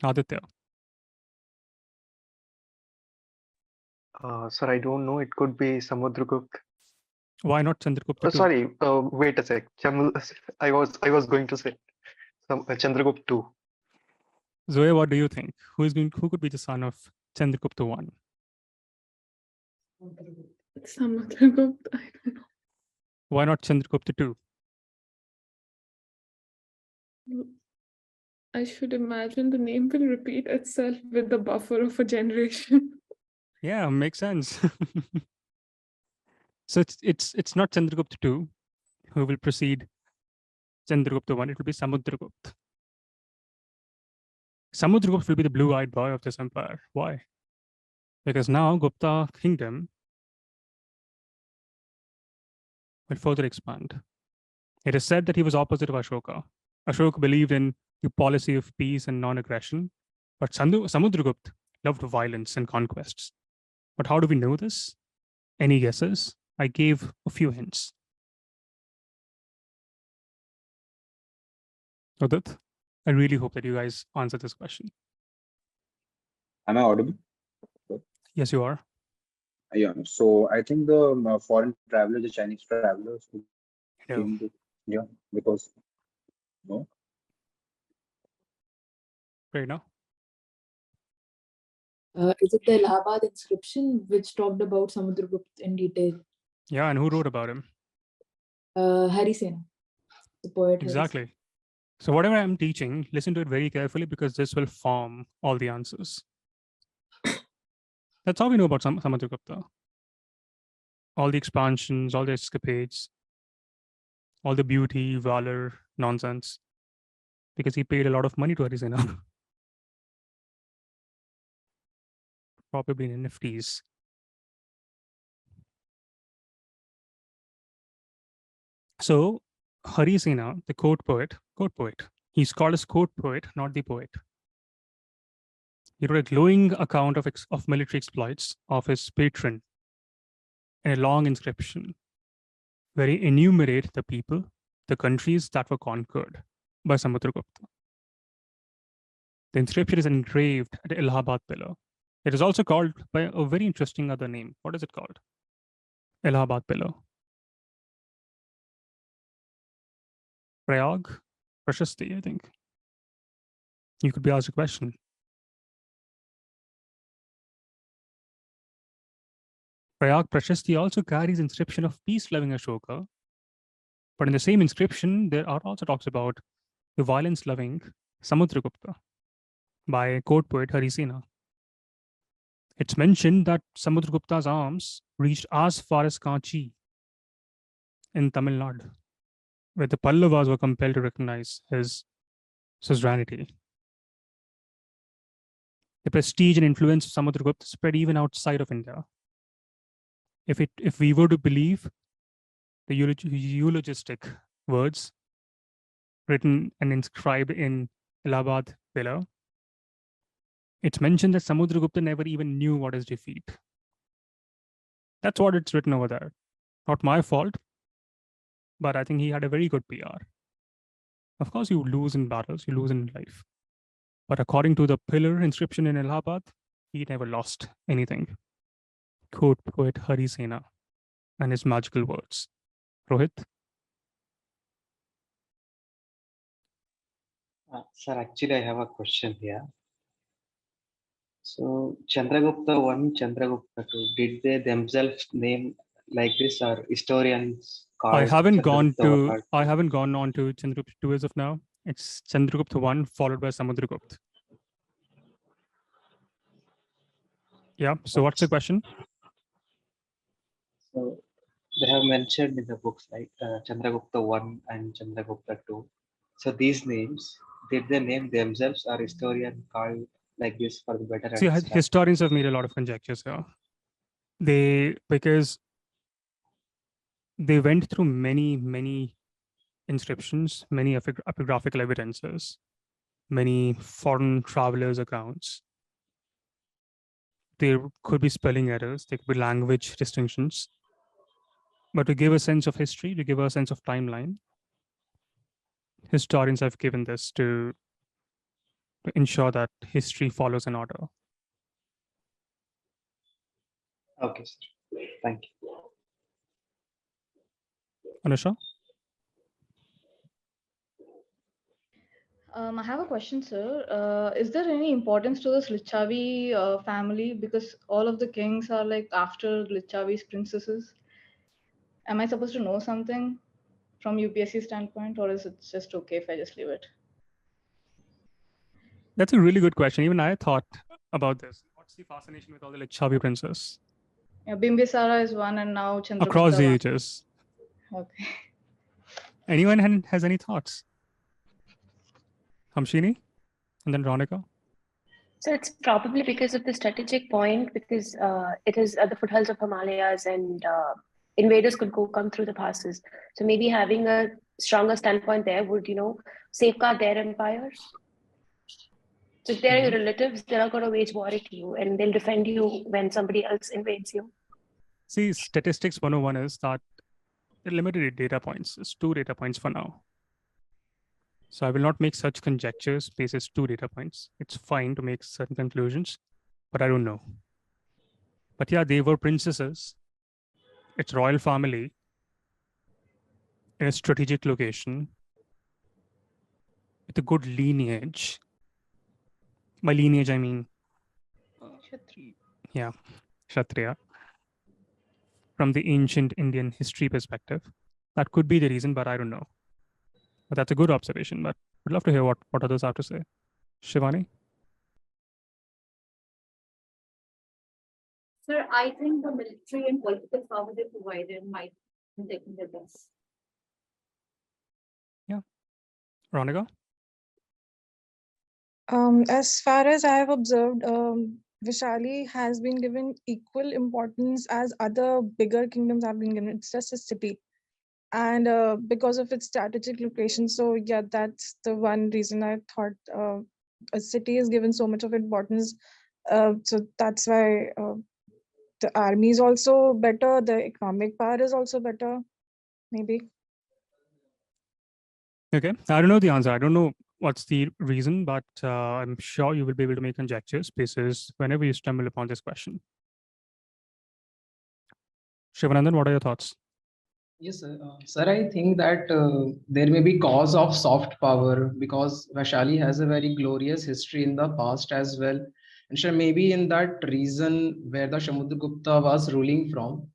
Aditya. Sir, I don't know. It could be Samudragupta. Why not Chandragupta II? Sorry. Wait a sec. I was going to say Chandragupta II. Zoe, what do you think? Who could be the son of Chandragupta I? Samudragupta, I don't Why not Chandragupta too? know. I should imagine the name will repeat itself with the buffer of a generation. Yeah, makes sense. So it's not Chandragupta 2 who will precede Chandragupta 1. It will be Samudragupta. Samudragupta will be the blue-eyed boy of this empire. Why? Because now Gupta kingdom will further expand. It is said that he was opposite of Ashoka. Ashoka believed in the policy of peace and non-aggression, but Samudragupta loved violence and conquests. But how do we know this? Any guesses? I gave a few hints. Udit, I really hope that you guys answer this question. Am I audible? Yes, you are. Yeah. So I think the foreign travelers, the Chinese travelers who No. came to India because no. Right now. Is it the Allahabad inscription which talked about Samudragupta in detail? Yeah, and who wrote about him? Hari Sena, the poet. Hari Sena. Exactly. So whatever I'm teaching, listen to it very carefully because this will form all the answers. That's all we know about Samudragupta. All the expansions, all the escapades, all the beauty, valor, nonsense. Because he paid a lot of money to Harisena. Probably in NFTs. So Harisena, the court poet, he's called as court poet, not the poet. He wrote a glowing account of military exploits of his patron in a long inscription where he enumerate the people, the countries that were conquered by Samudragupta. The inscription is engraved at the Allahabad pillar. It is also called by a very interesting other name. What is it called? Allahabad pillar. Prayag Prashasti, I think. You could be asked a question. Prayag Prashasti also carries inscription of peace-loving Ashoka, but in the same inscription, there are also talks about the violence-loving Samudragupta by court poet Harisena. It's mentioned that Samudragupta's arms reached as far as Kanchi in Tamil Nadu, where the Pallavas were compelled to recognize his suzerainty. The prestige and influence of Samudragupta spread even outside of India. If we were to believe the eulogistic words written and inscribed in Allahabad pillar, it's mentioned that Samudragupta never even knew what is defeat. That's what it's written over there. Not my fault, but I think he had a very good PR. Of course, you lose in battles, you lose in life. But according to the pillar inscription in Allahabad, he never lost anything. Quote poet Harisena and his magical words. Rohit? Sir, actually, I have a question here. So, Chandragupta 1, Chandragupta 2, did they themselves name like this, or historians call I haven't gone Chandragupta 1 or I haven't gone on to Chandragupta 2 as of now. It's Chandragupta 1 followed by Samudragupta. Yeah. So what's the question? So they have mentioned in the books like Chandragupta 1 and Chandragupta 2. So these names, did they name themselves or historian called like this for the better See, understanding? historians have made a lot of conjectures here. Because they went through many inscriptions, many epigraphical evidences, many foreign travelers' accounts. There could be spelling errors, there could be language distinctions. But to give a sense of history, to give a sense of timeline, historians have given this to ensure that history follows an order. Okay, sir. Thank you. Anusha? I have a question, sir. Is there any importance to this Lichavi family? Because all of the kings are like after Lichavi's princesses. Am I supposed to know something from UPSC standpoint, or is it just okay if I just leave it? That's a really good question. Even I thought about this. What's the fascination with all the Lichavi princes Yeah, Bimbisara is one, and now Chandragupta. across the one. ages? Okay. Anyone has any thoughts? Hamshini, and then Ronika. So it's probably because of the strategic point, because it is at the foothills of Himalayas, and invaders could come through the passes. So maybe having a stronger standpoint there would, safeguard their empires. So if they're your relatives, they're not going to wage war at you, and they'll defend you when somebody else invades you. See, statistics 101 is that they're limited data points. It's 2 data points for now. So I will not make such conjectures based on 2 data points. It's fine to make certain conclusions, but I don't know. But yeah, they were princesses. It's royal family in a strategic location with a good lineage. By lineage, I mean, yeah, Kshatriya. From the ancient Indian history perspective, that could be the reason, but I don't know. But that's a good observation. But I'd love to hear what others have to say. Shivani? Sir, I think the military and political power they provided might be taking the best. Yeah. Ronika? As far as I have observed, Vishali has been given equal importance as other bigger kingdoms have been given. It's just a city. And because of its strategic location. So yeah, that's the one reason I thought a city is given so much of importance. So that's why the army is also better. The economic power is also better, maybe. Okay. I don't know the answer. I don't know what's the reason, but I'm sure you will be able to make conjectures basis whenever you stumble upon this question. Shivanandan, what are your thoughts? Yes, sir. Sir, I think that there may be cause of soft power because Vaishali has a very glorious history in the past as well. And sure, maybe in that region where the Samudragupta was ruling from,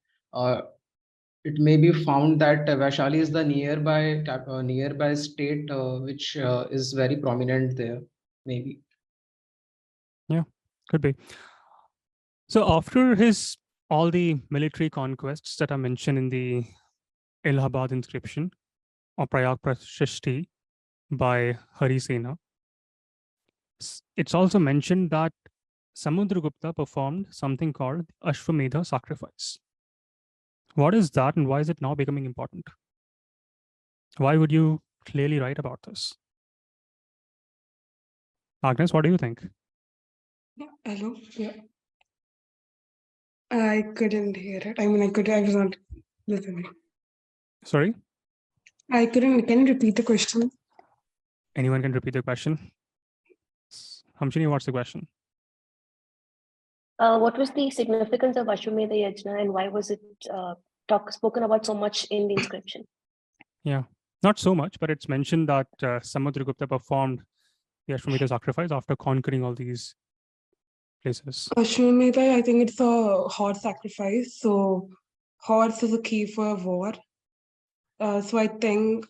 it may be found that Vaishali is the nearby state which is very prominent there, maybe. Yeah, could be. So after all the military conquests that are mentioned in the Allahabad inscription or Prayag Prashasti by Harisena, it's also mentioned that Samudragupta performed something called Ashwamedha sacrifice. What is that, and why is it now becoming important? Why would you clearly write about this? Agnes, what do you think? Yeah, hello. Yeah. I couldn't hear it. I mean, I was not listening. Sorry? I couldn't. Can you repeat the question? Anyone can repeat the question? Hamshini, what's the question? What was the significance of Ashwamedha Yajna, and why was it spoken about so much in the inscription? Yeah, not so much, but it's mentioned that Samudragupta performed the Ashwamedha sacrifice after conquering all these places. Ashwamedha, I think it's a horse sacrifice. So, horse is a key for war. So I think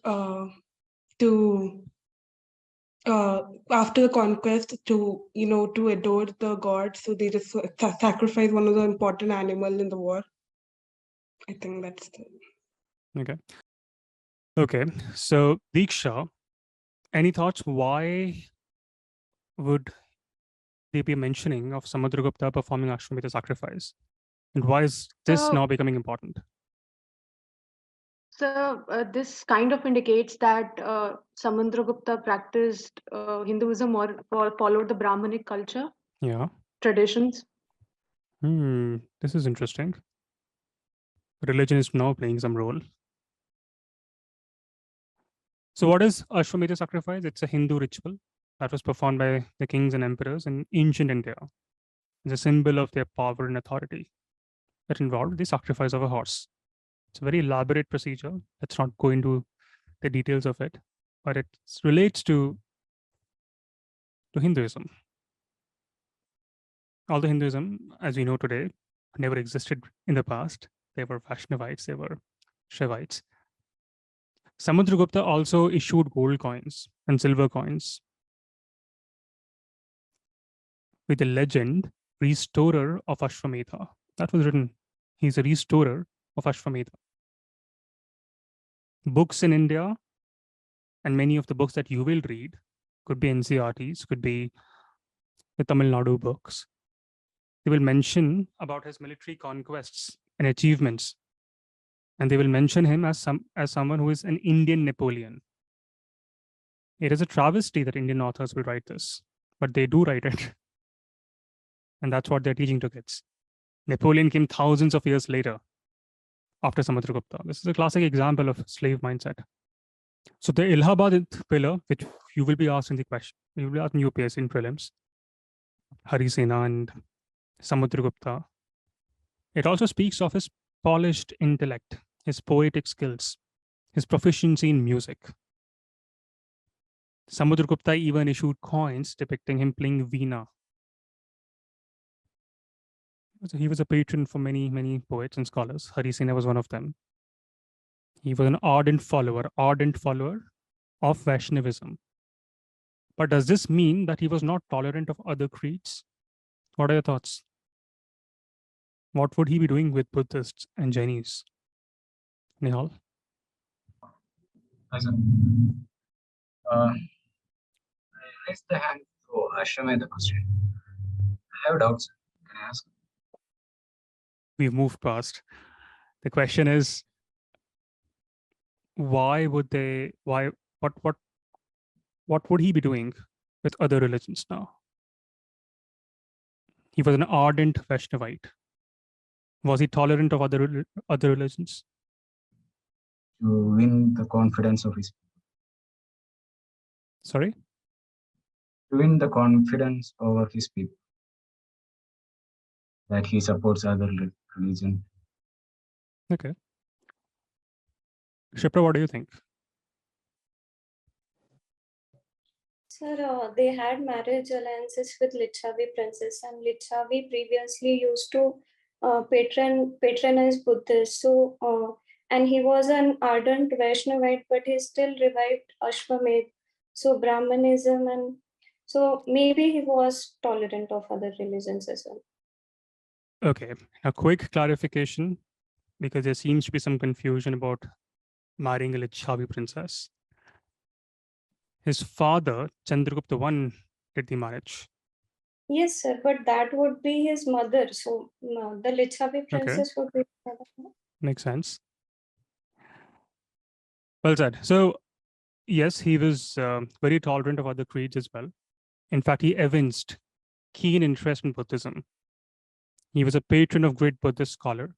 after the conquest, to adore the gods, so they just sacrifice one of the important animal in the war. I think that's the. Okay. Okay. So Diksha, any thoughts? Why would they be mentioning of Samudragupta performing Ashwamedha sacrifice? And why is this now becoming important? So this kind of indicates that Samudragupta practiced Hinduism or followed the Brahmanic culture. Yeah. Traditions. This is interesting. Religion is now playing some role. So what is Ashwamedha sacrifice? It's a Hindu ritual that was performed by the kings and emperors in ancient India. It's a symbol of their power and authority that involved the sacrifice of a horse. It's a very elaborate procedure. Let's not go into the details of it, but it relates to to Hinduism. Although Hinduism, as we know today, never existed in the past, they were Vaishnavites, they were Shivites. Samudragupta also issued gold coins and silver coins with the legend, restorer of Ashwamedha. That was written. He's a restorer of Ashwamedha. Books in India, and many of the books that you will read, could be NCRTs, could be the Tamil Nadu books. They will mention about his military conquests and achievements. And they will mention him as someone who is an Indian Napoleon. It is a travesty that Indian authors will write this, but they do write it. And that's what they're teaching to kids. Napoleon came thousands of years later after Samudragupta. This is a classic example of slave mindset. So the Allahabad pillar, which you will be asked in the question, you will be asked in UPSC in prelims, Harisena and Samudragupta. It also speaks of his polished intellect, his poetic skills, his proficiency in music. Samudragupta even issued coins depicting him playing veena. He was a patron for many, many poets and scholars. Harisena was one of them. He was an ardent follower of Vaishnavism. But does this mean that he was not tolerant of other creeds? What are your thoughts? What would he be doing with Buddhists and Jainis? Nihal? Hi, sir. I raised the hand for Ashwamedha question. I have doubts. Can I ask? We've moved past. The question is, why would they, what would he be doing with other religions now? He was an ardent Vaishnavite. Was he tolerant of other religions? To win the confidence of his people. Sorry? To win the confidence of his people. That he supports other religion. Okay. Shipra, what do you think? Sir, they had marriage alliances with Lichavi princess, and Lichavi previously used to patronize Buddhists. So, and he was an ardent Vaishnavite, but he still revived Ashwamedh, so Brahmanism, and so maybe he was tolerant of other religions as well. Okay, a quick clarification, because there seems to be some confusion about marrying a Lichavi princess. His father, Chandragupta I, did the marriage. Yes, sir, but that would be his mother. So the Lichavi princess would be his mother. Makes sense. Well said. So, yes, he was very tolerant of other creeds as well. In fact, he evinced keen interest in Buddhism. He was a patron of great Buddhist scholar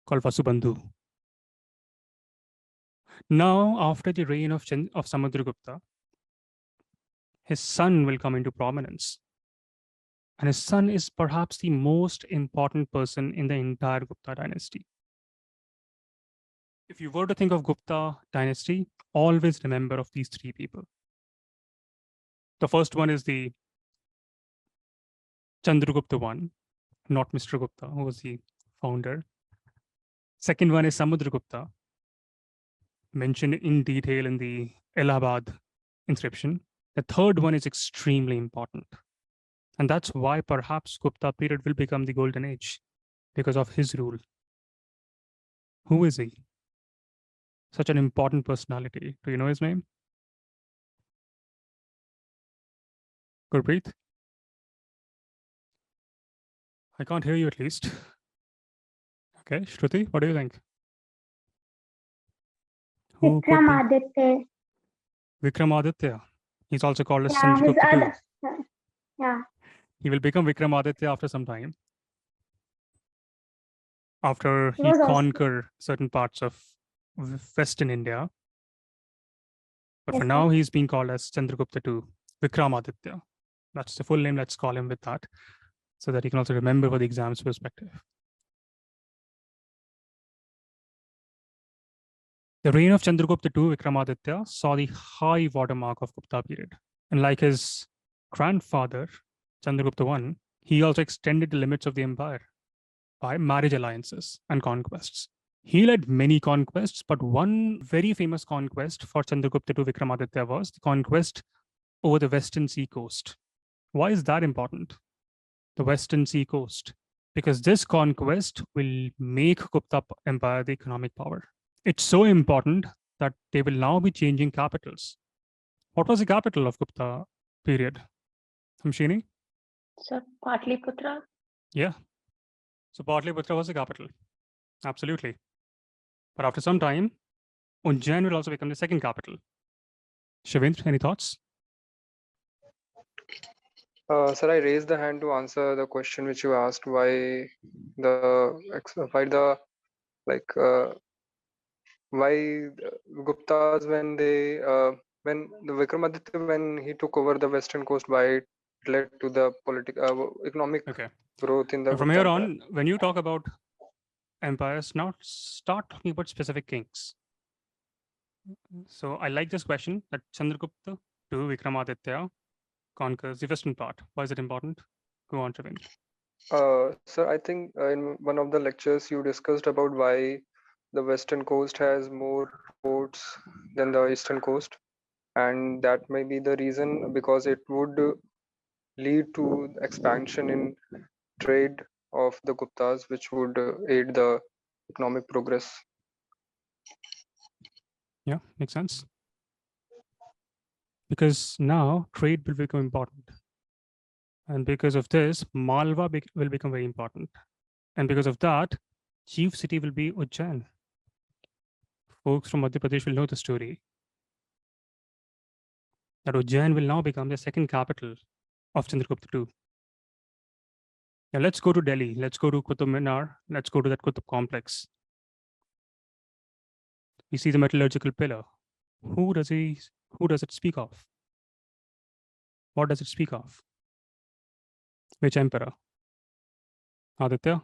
called Vasubandhu. Now, after the reign of Samudragupta, his son will come into prominence. And his son is perhaps the most important person in the entire Gupta dynasty. If you were to think of Gupta dynasty, always remember of these three people. The first one is the Chandragupta I, not Mr. Gupta, who was the founder. Second one is Samudragupta, mentioned in detail in the Allahabad inscription. The third one is extremely important. And that's why perhaps Gupta period will become the golden age, because of his rule. Who is he? Such an important personality. Do you know his name? Gurpreet? I can't hear you at least. Okay, Shruti, what do you think? Who could be? Vikramaditya. Vikramaditya. He's also called as Yeah, his Chandragupta II. other. Yeah. He will become Vikramaditya after some time. After He he was also- conquer certain parts of Western India. But Yes, for sir. now, he's being called as Chandragupta II, Vikramaditya. That's the full name. Let's call him with that, so that you can also remember for the exam's perspective. The reign of Chandragupta II, Vikramaditya, saw the high watermark of Gupta period. And like his grandfather, Chandragupta I, he also extended the limits of the empire by marriage alliances and conquests. He led many conquests, but one very famous conquest for Chandragupta to Vikramaditya was the conquest over the Western Sea coast. Why is that important? The Western Sea coast. Because this conquest will make Gupta Empire the economic power. It's so important that they will now be changing capitals. What was the capital of Gupta period? Hamshini? So Patliputra. Yeah. So Patliputra was the capital. Absolutely. But after some time, Ujjain will also become the second capital. Shivendra, any thoughts? Sir, I raised the hand to answer the question which you asked. Why the Guptas when the Vikramaditya when he took over the western coast, why it led to the economic growth in the From Gupta here Empire. on, when you talk about empires, now start talking about specific kings. So I like this question that Chandragupta to Vikramaditya conquers the western part. Why is it important? Go on, Shivendra. Sir, I think in one of the lectures you discussed about why the western coast has more ports than the eastern coast, and that may be the reason because it would lead to expansion in trade of the Guptas, which would aid the economic progress. Yeah, makes sense. Because now trade will become important. And because of this, Malwa will become very important. And because of that, chief city will be Ujjain. Folks from Madhya Pradesh will know the story. That Ujjain will now become the second capital of Chandragupta II. Now let's go to Delhi. Let's go to Qutub Minar. Let's go to that Qutub complex. We see the metallurgical pillar. Who does it speak of? What does it speak of? Which emperor? Aditya?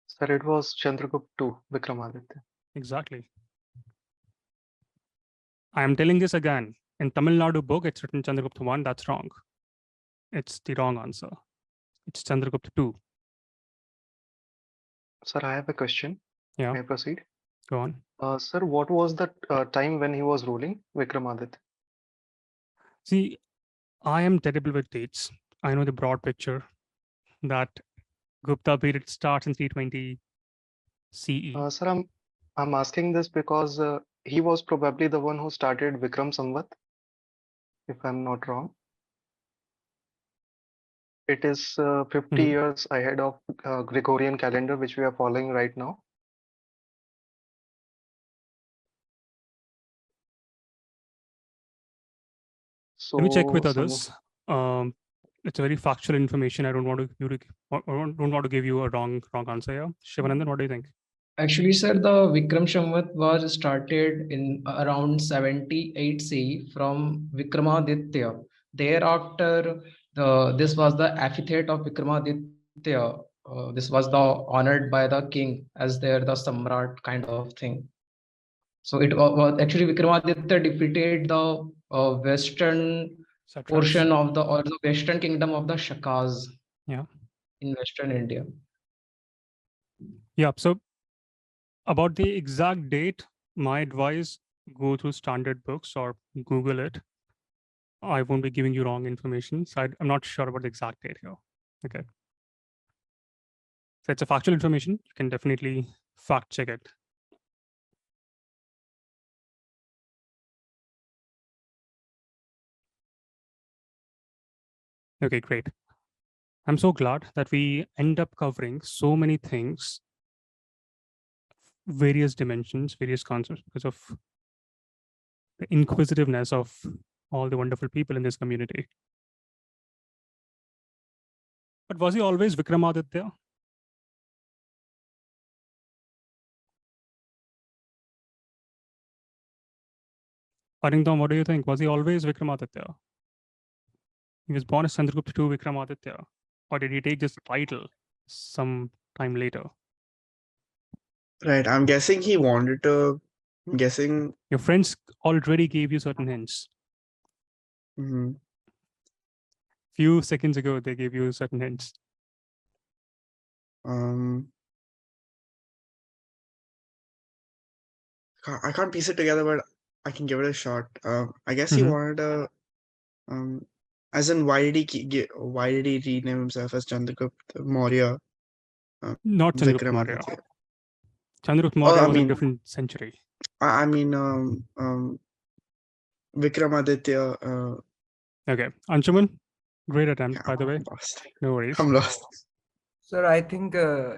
Sir, it was Chandragupta II, Vikramaditya. Exactly. I am telling this again. In Tamil Nadu book, it's written Chandragupta I. That's wrong. It's the wrong answer. It's Chandragupta II. Sir, I have a question. Yeah. May I proceed? Go on. Sir, what was the time when he was ruling, Vikramaditya? See, I am terrible with dates. I know the broad picture that Gupta period starts in 320 CE. Sir, I'm asking this because he was probably the one who started Vikram Samvat, if I'm not wrong. It is 50 years ahead of Gregorian calendar, which we are following right now. So, let me check with others. It's a very factual information. I don't want to give you a wrong answer here. Shivanandan, what do you think? Actually, sir, the Vikram Samvat was started in around 78 CE from Vikramaditya. Thereafter, this was the epithet of Vikramaditya. This was the honored by the king as the Samrat kind of thing. So it was actually Vikramaditya defeated the western portion of the western kingdom of the Shakas. Yeah. In Western India. Yeah. So about the exact date, my advice, go through standard books or Google it. I won't be giving you wrong information. So I'm not sure about the exact date here. Okay. So it's a factual information. You can definitely fact check it. Okay, great. I'm so glad that we end up covering so many things, various dimensions, various concepts, because of the inquisitiveness of all the wonderful people in this community. But was he always Vikramaditya? Paringdom, what do you think? Was he always Vikramaditya? He was born as Chandragupta II Vikramaditya. Or did he take this title some time later? Right. I'm guessing he wanted to. I'm guessing your friends already gave you certain hints. Mm-hmm. Few seconds ago, they gave you certain hints. I can't piece it together, but I can give it a shot. I guess he Mhm. wanted a, as in why did he rename himself as Chandragupta Maurya? Not Chandragupta Maurya. Vikramaditya. Chandragupta Oh, Maurya I was a mean, different century. I mean, Vikramaditya. Okay, Anshuman, great attempt, Yeah, by the way. I'm lost. No worries. I'm lost. Sir, I think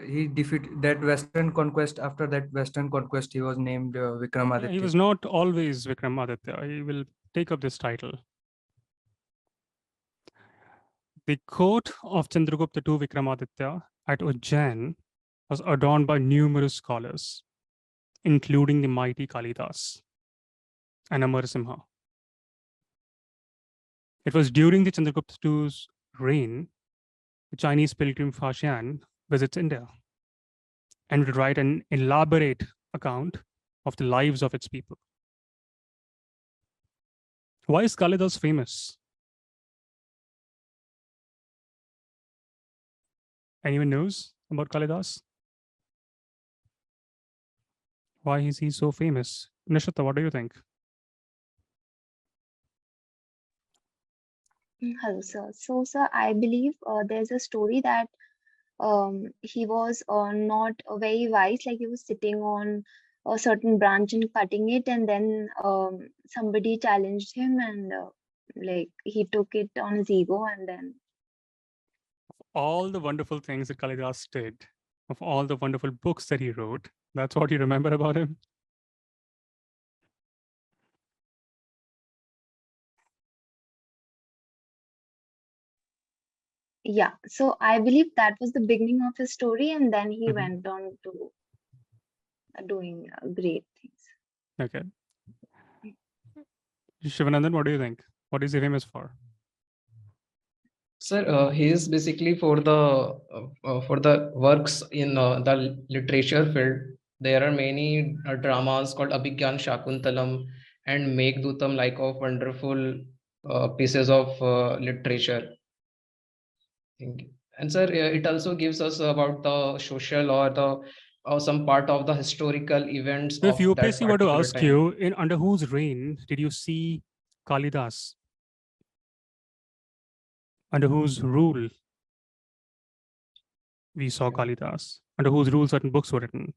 he defeated that Western conquest. After that Western conquest, he was named Yeah, Vikramaditya. he was not always Vikramaditya. He will take up this title. The court of Chandragupta II Vikramaditya at Ujjain was adorned by numerous scholars, including the mighty Kalidas and Amarsimha. It was during the Chandragupta II's reign, the Chinese pilgrim Fashian visits India and would write an elaborate account of the lives of its people. Why is Kalidas famous? Anyone knows about Kalidas? Why is he so famous? Nishita, what do you think? Hello, sir. So, sir, I believe there's a story that he was not very wise, like he was sitting on a certain branch and cutting it, and then somebody challenged him, and like he took it on his ego, and then All the wonderful things that Kalidas did, of all the wonderful books that he wrote, that's what you remember about him? yeah. So I believe that was the beginning of his story, and then he Mhm. went on to doing great things. Okay. Shivanandan, what do you think? What is he famous for? Sir, he is basically for the works in the literature field. There are many dramas called Abhigyan Shakuntalam and Meghdutam, like of wonderful pieces of literature. And sir, it also gives us about the social or the or some part of the historical events So if of that UPSC were to particular ask time. you, in under whose reign did you see Kalidas? Under whose rule we saw Kalidas? Under whose rule certain books were written?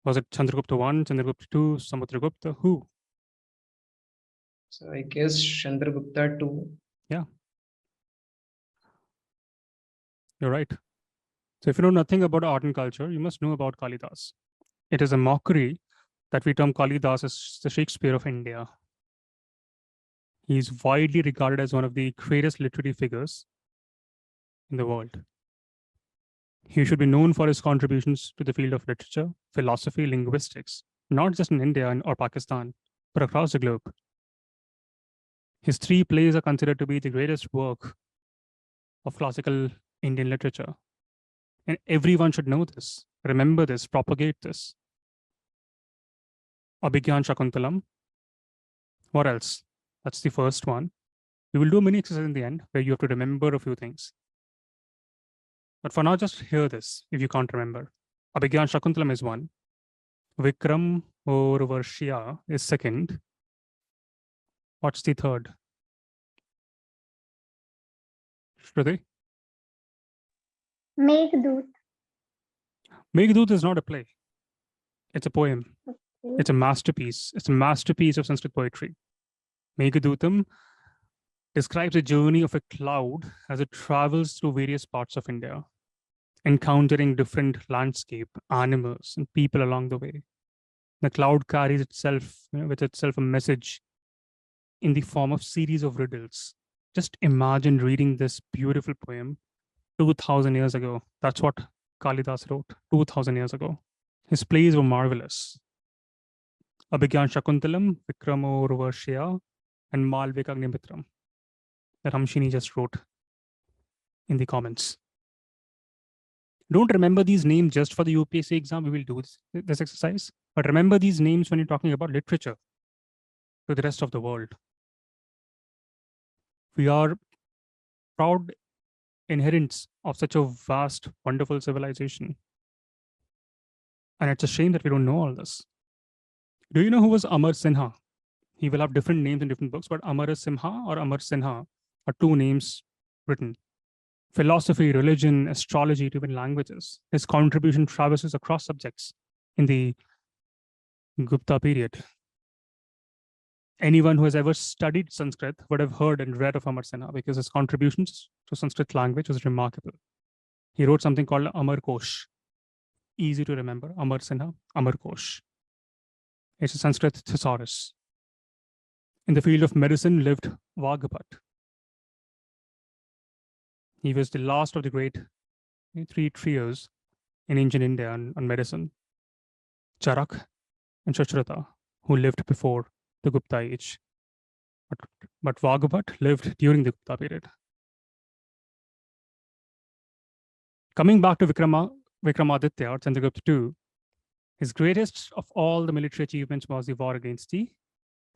Was it Chandragupta I, Chandragupta II, Samudragupta? Who? So I guess Chandragupta too. Yeah. You're right. So if you know nothing about art and culture, you must know about Kalidas. It is a mockery that we term Kalidas as the Shakespeare of India. He is widely regarded as one of the greatest literary figures in the world. He should be known for his contributions to the field of literature, philosophy, linguistics, not just in India or Pakistan, but across the globe. His 3 plays are considered to be the greatest work of classical Indian literature. And everyone should know this, remember this, propagate this. Abhigyan Shakuntalam. What else? That's the first one. We will do a mini exercise in the end where you have to remember a few things. But for now, just hear this if you can't remember. Abhigyan Shakuntalam is 1. Vikram or Varshya is 2nd. What's the 3rd? Shruti? Meghdoot. Meghdoot is not a play. It's a poem. Okay. It's a masterpiece. It's a masterpiece of Sanskrit poetry. Meghadootam describes the journey of a cloud as it travels through various parts of India, encountering different landscape, animals, and people along the way. The cloud carries itself, with itself a message in the form of series of riddles. Just imagine reading this beautiful poem 2000 years ago. That's what Kalidas wrote 2000 years ago. His plays were marvelous. Abhigyan Shakuntalam, Vikramo Urvashya, and Malvika Agnimitram that Hamshini just wrote in the comments. Don't remember these names just for the UPSC exam. We will do this exercise. But remember these names when you're talking about literature to the rest of the world. We are proud inherents of such a vast, wonderful civilization. And it's a shame that we don't know all this. Do you know who was Amar Sinha? He will have different names in different books, but Amar Simha or Amar Sinha are two names written. Philosophy, religion, astrology, to even languages. His contribution traverses across subjects in the Gupta period. Anyone who has ever studied Sanskrit would have heard and read of Amar Sinha because his contributions to Sanskrit language was remarkable. He wrote something called Amar Kosh. Easy to remember, Amar Sinha, Amar Kosh. It's a Sanskrit thesaurus. In the field of medicine lived Vaghapat. He was the last of the great three trios in ancient India on medicine. Charak and Shashrata, who lived before the Gupta age. But Vaghapat lived during the Gupta period. Coming back to Vikramaditya or Chandragupta II, his greatest of all the military achievements was the war against the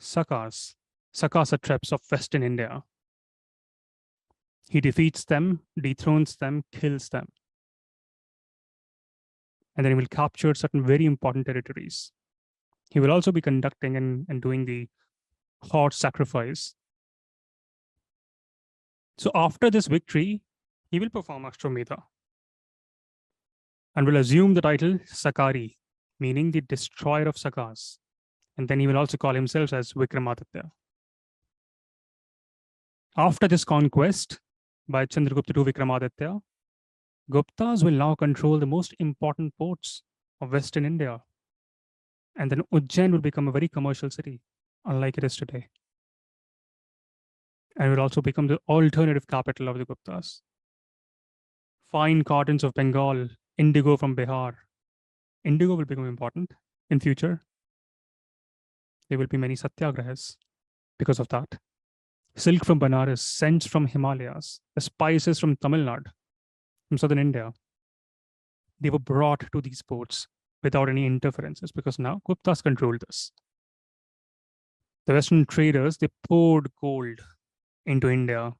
Sakas, Saka satraps of Western India. He defeats them, dethrones them, kills them. And then he will capture certain very important territories. He will also be conducting and doing the horse sacrifice. So after this victory, he will perform Ashwamedha and will assume the title Sakari, meaning the destroyer of Sakas. And then he will also call himself as Vikramaditya. After this conquest by Chandragupta II Vikramaditya, Guptas will now control the most important ports of Western India. And then Ujjain will become a very commercial city, unlike it is today. And will also become the alternative capital of the Guptas. Fine cottons of Bengal, indigo from Bihar. Indigo will become important in future. There will be many satyagrahas because of that. Silk from Banaras, scents from Himalayas, the spices from Tamil Nadu, from southern India. They were brought to these ports without any interferences because now Guptas controlled this. The Western traders, they poured gold into India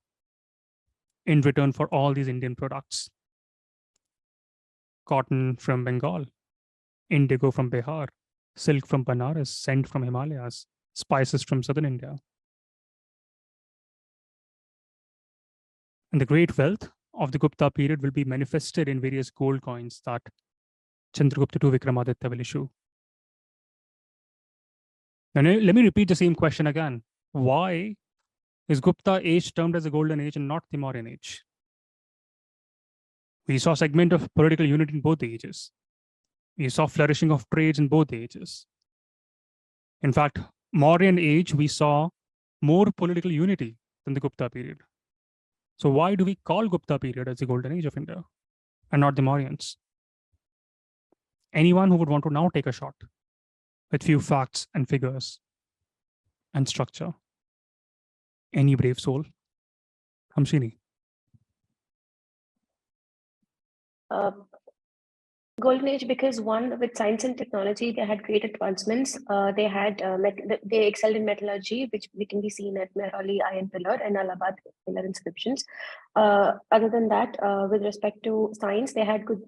in return for all these Indian products. Cotton from Bengal, indigo from Bihar, silk from Banaras, scent from Himalayas, spices from southern India. And the great wealth of the Gupta period will be manifested in various gold coins that Chandragupta II Vikramaditya will issue. Now, let me repeat the same question again. Why is Gupta age termed as the golden age and not the Mauryan age? We saw segment of political unity in both the ages. We saw flourishing of trades in both the ages. In fact, Mauryan age, we saw more political unity than the Gupta period. So why do we call Gupta period as the golden age of India and not the Mauryans? Anyone who would want to now take a shot with few facts and figures and structure? Any brave soul? Hamshini. Golden age because one, with science and technology, they had great advancements. They had they excelled in metallurgy, which we can be seen at Mehrauli Iron Pillar and Allahabad Pillar inscriptions. Other than that, with respect to science, they had good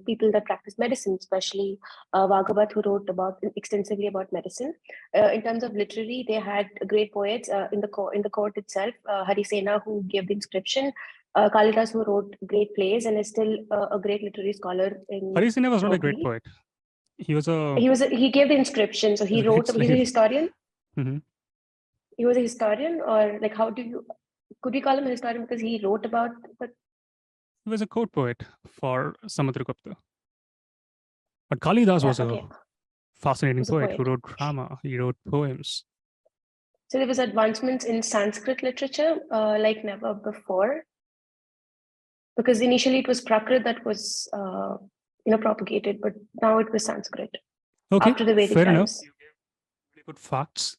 people that practiced medicine, especially Vaghabat, who wrote extensively about medicine. In terms of literary, they had great poets in the court itself. Harisena, who gave the inscription. Kalidas, who wrote great plays and is still a great literary scholar. Harisena was not a great poet. He gave the inscription, so he wrote. He's a historian. Mm-hmm. He was a historian, or like, could we call him a historian because he wrote about? He was a court poet for Samudragupta. But Kalidas was a fascinating poet who wrote drama. He wrote poems. So there was advancements in Sanskrit literature like never before. Because initially it was Prakrit that was propagated, but now it was Sanskrit. Okay, after the Vedic fair times. enough. Really good facts,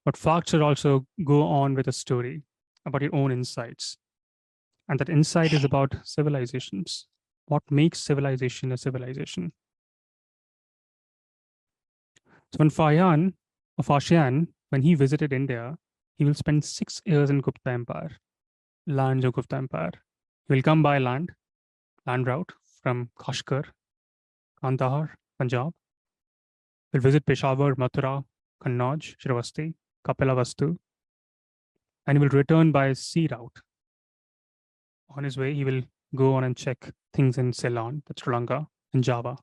but facts should also go on with a story about your own insights. And that insight is about civilizations. What makes civilization a civilization? So when Fashian, when he visited India, he will spend 6 years in Gupta Empire. lands of Gupta Empire. He will come by land route from Kashgar, Kandahar, Punjab. He'll visit Peshawar, Mathura, Kannauj, Shravasti, Kapilavastu, and he will return by sea route. On his way, he will go on and check things in Ceylon, that's Sri Lanka, and Java.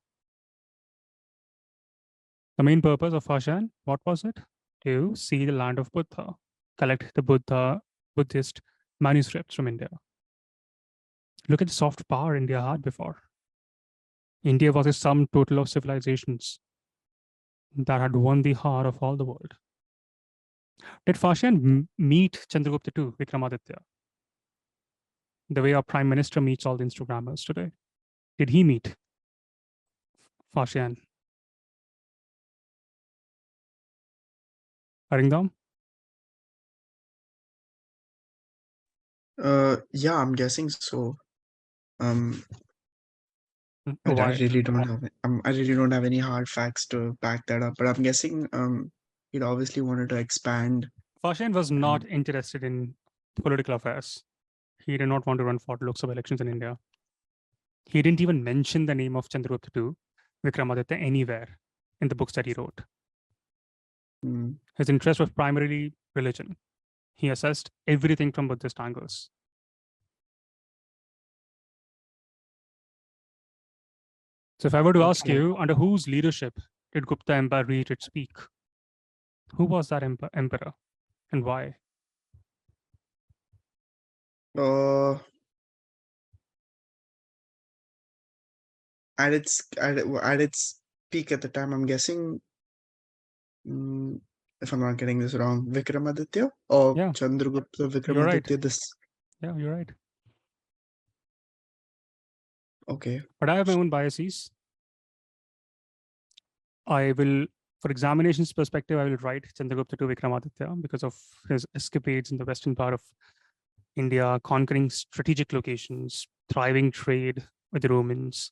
The main purpose of Fashan, what was it? To see the land of Buddha, collect the Buddhist manuscripts from India. Look at the soft power India had before. India was a sum total of civilizations that had won the heart of all the world. Did Fashan meet Chandragupta II, Vikramaditya? The way our prime minister meets all the Instagrammers today. Did he meet Fashan? Haringam? Yeah, I'm guessing so. I Why? really don't have I really don't have any hard facts to back that up, but I'm guessing he'd obviously wanted to expand. Fashan was not interested in political affairs. He did not want to run for Lok Sabha elections in India. He didn't even mention the name of Chandragupta II, Vikramaditya anywhere in the books that he wrote. His interest was primarily religion. He assessed everything from Buddhist angles. So if I were to ask you, under whose leadership did Gupta Empire reach its peak? Who was that emperor and why? At its peak at the time, I'm guessing, if I'm not getting this wrong, Vikramaditya or Chandragupta Vikramaditya. Yeah, you're right. Okay. But I have my own biases. I will, for examinations perspective, I will write Chandragupta to Vikramaditya because of his escapades in the western part of India, conquering strategic locations, thriving trade with the Romans,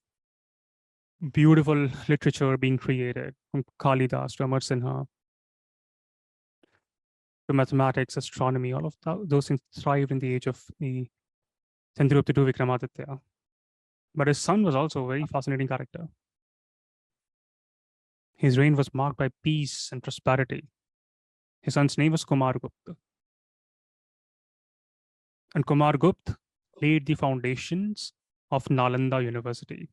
beautiful literature being created from Kalidas to Amar Sinha, to mathematics, astronomy, all of those things thrived in the age of the Chandragupta to Vikramaditya. But his son was also a very fascinating character. His reign was marked by peace and prosperity. His son's name was Kumargupta. And Kumargupta laid the foundations of Nalanda University,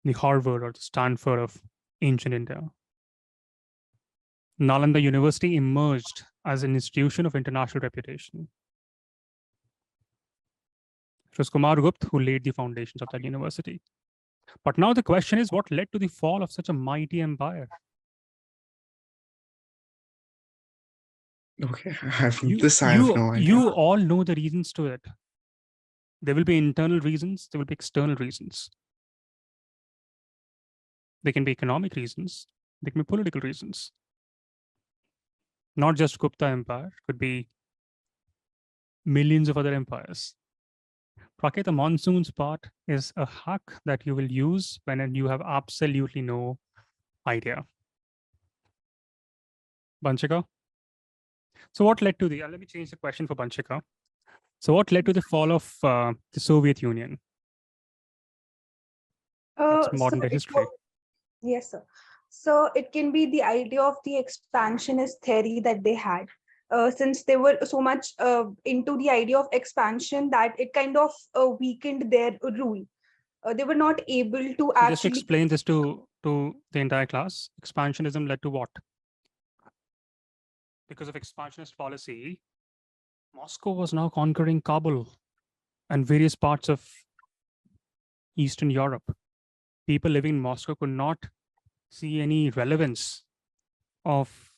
the Harvard or the Stanford of ancient India. Nalanda University emerged as an institution of international reputation. It was Kumargupta who laid the foundations of that university. But now the question is, what led to the fall of such a mighty empire? Okay, I have no idea. You all know the reasons to it. There will be internal reasons, there will be external reasons. There can be economic reasons, there can be political reasons. Not just Gupta Empire, could be millions of other empires. Praket, the monsoons part is a hack that you will use when you have absolutely no idea. Banchika? So what led to the, let me change the question for Banchika. So what led to the fall of the Soviet Union? That's modern day history. Yes, sir. So it can be the idea of the expansionist theory that they had. Since they were so much into the idea of expansion that it kind of weakened their rule. They were not able to actually... Just explain this to the entire class. Expansionism led to what? Because of expansionist policy, Moscow was now conquering Kabul and various parts of Eastern Europe. People living in Moscow could not see any relevance of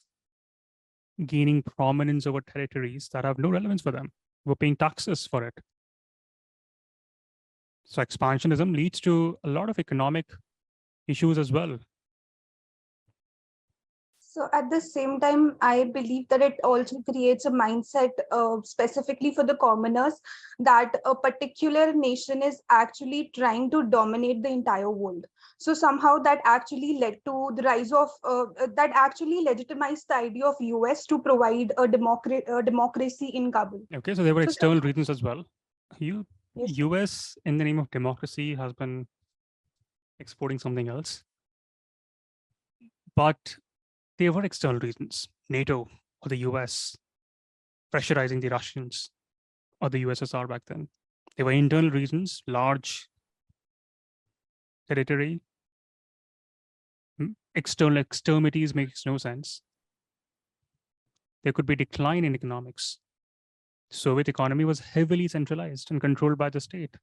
gaining prominence over territories that have no relevance for them. We're paying taxes for it. So expansionism leads to a lot of economic issues as well. So at the same time, I believe that it also creates a mindset specifically for the commoners that a particular nation is actually trying to dominate the entire world. So somehow that actually led to the rise of, that actually legitimized the idea of US to provide a democracy in Kabul. Okay, so there were So external reasons as well. Yes, sir. US, in the name of democracy, has been exporting something else. But there were external reasons. NATO or the US pressurizing the Russians or the USSR back then. There were internal reasons, large territory. External extremities makes no sense. There could be decline in economics. Soviet economy was heavily centralized and controlled by the state,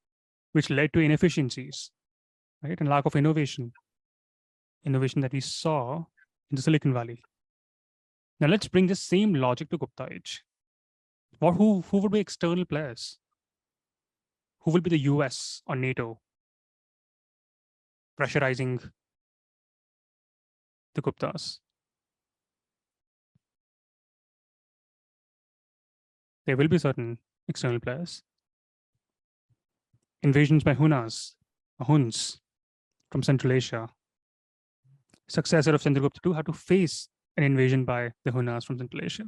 which led to inefficiencies, right? And lack of innovation that we saw in the Silicon Valley. Now let's bring this same logic to Gupta age. Who would be external players? Who will be the US or NATO pressurizing the Guptas? There will be certain external players. Invasions by Huns from Central Asia. Successor of Chandragupta II had to face an invasion by the Hunas from Central Asia.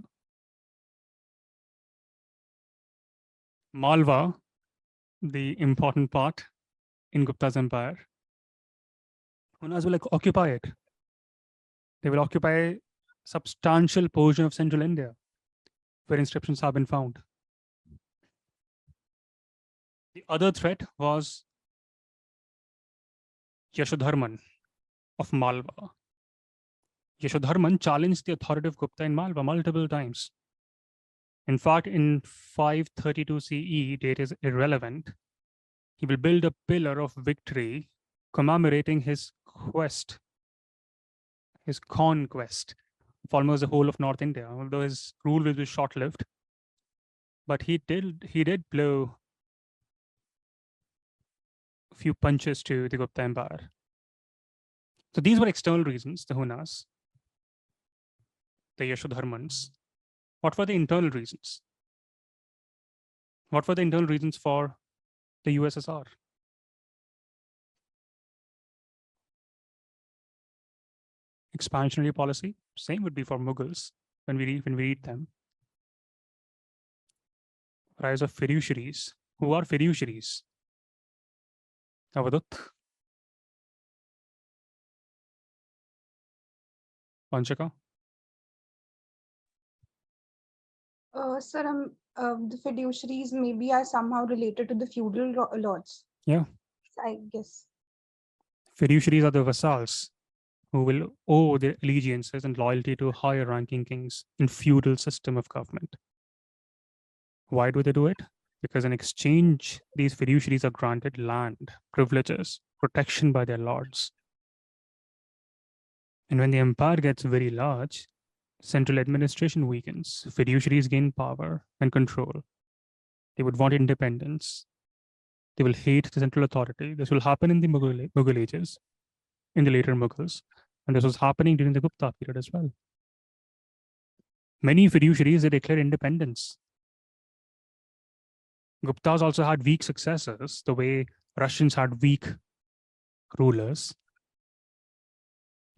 Malwa, the important part in Gupta's empire, Hunas will occupy it. They will occupy substantial portion of central India, where inscriptions have been found. The other threat was Yashodharman of Malwa. Yashodharman challenged the authority of Gupta in Malwa multiple times. In fact, in 532 CE, date is irrelevant. He will build a pillar of victory commemorating his quest, his conquest of almost the whole of North India, although his rule will be short-lived. But he did blow a few punches to the Gupta Empire. So these were external reasons, the Hunas, the Yashodharmans. What were the internal reasons? What were the internal reasons for the USSR? Expansionary policy, same would be for Mughals when we read them. Rise of fiduciaries. Who are fiduciaries? Avadut. Panchaka. Sir, the fiduciaries maybe are somehow related to the feudal lords. Yeah. I guess. Fiduciaries are the vassals who will owe their allegiances and loyalty to higher ranking kings in feudal system of government. Why do they do it? Because in exchange, these fiduciaries are granted land, privileges, protection by their lords. And when the empire gets very large, central administration weakens, fiduciaries gain power and control. They would want independence. They will hate the central authority. This will happen in the Mughal ages, in the later Mughals, and this was happening during the Gupta period as well. Many fiduciaries, they declare independence. Guptas also had weak successors, the way Russians had weak rulers.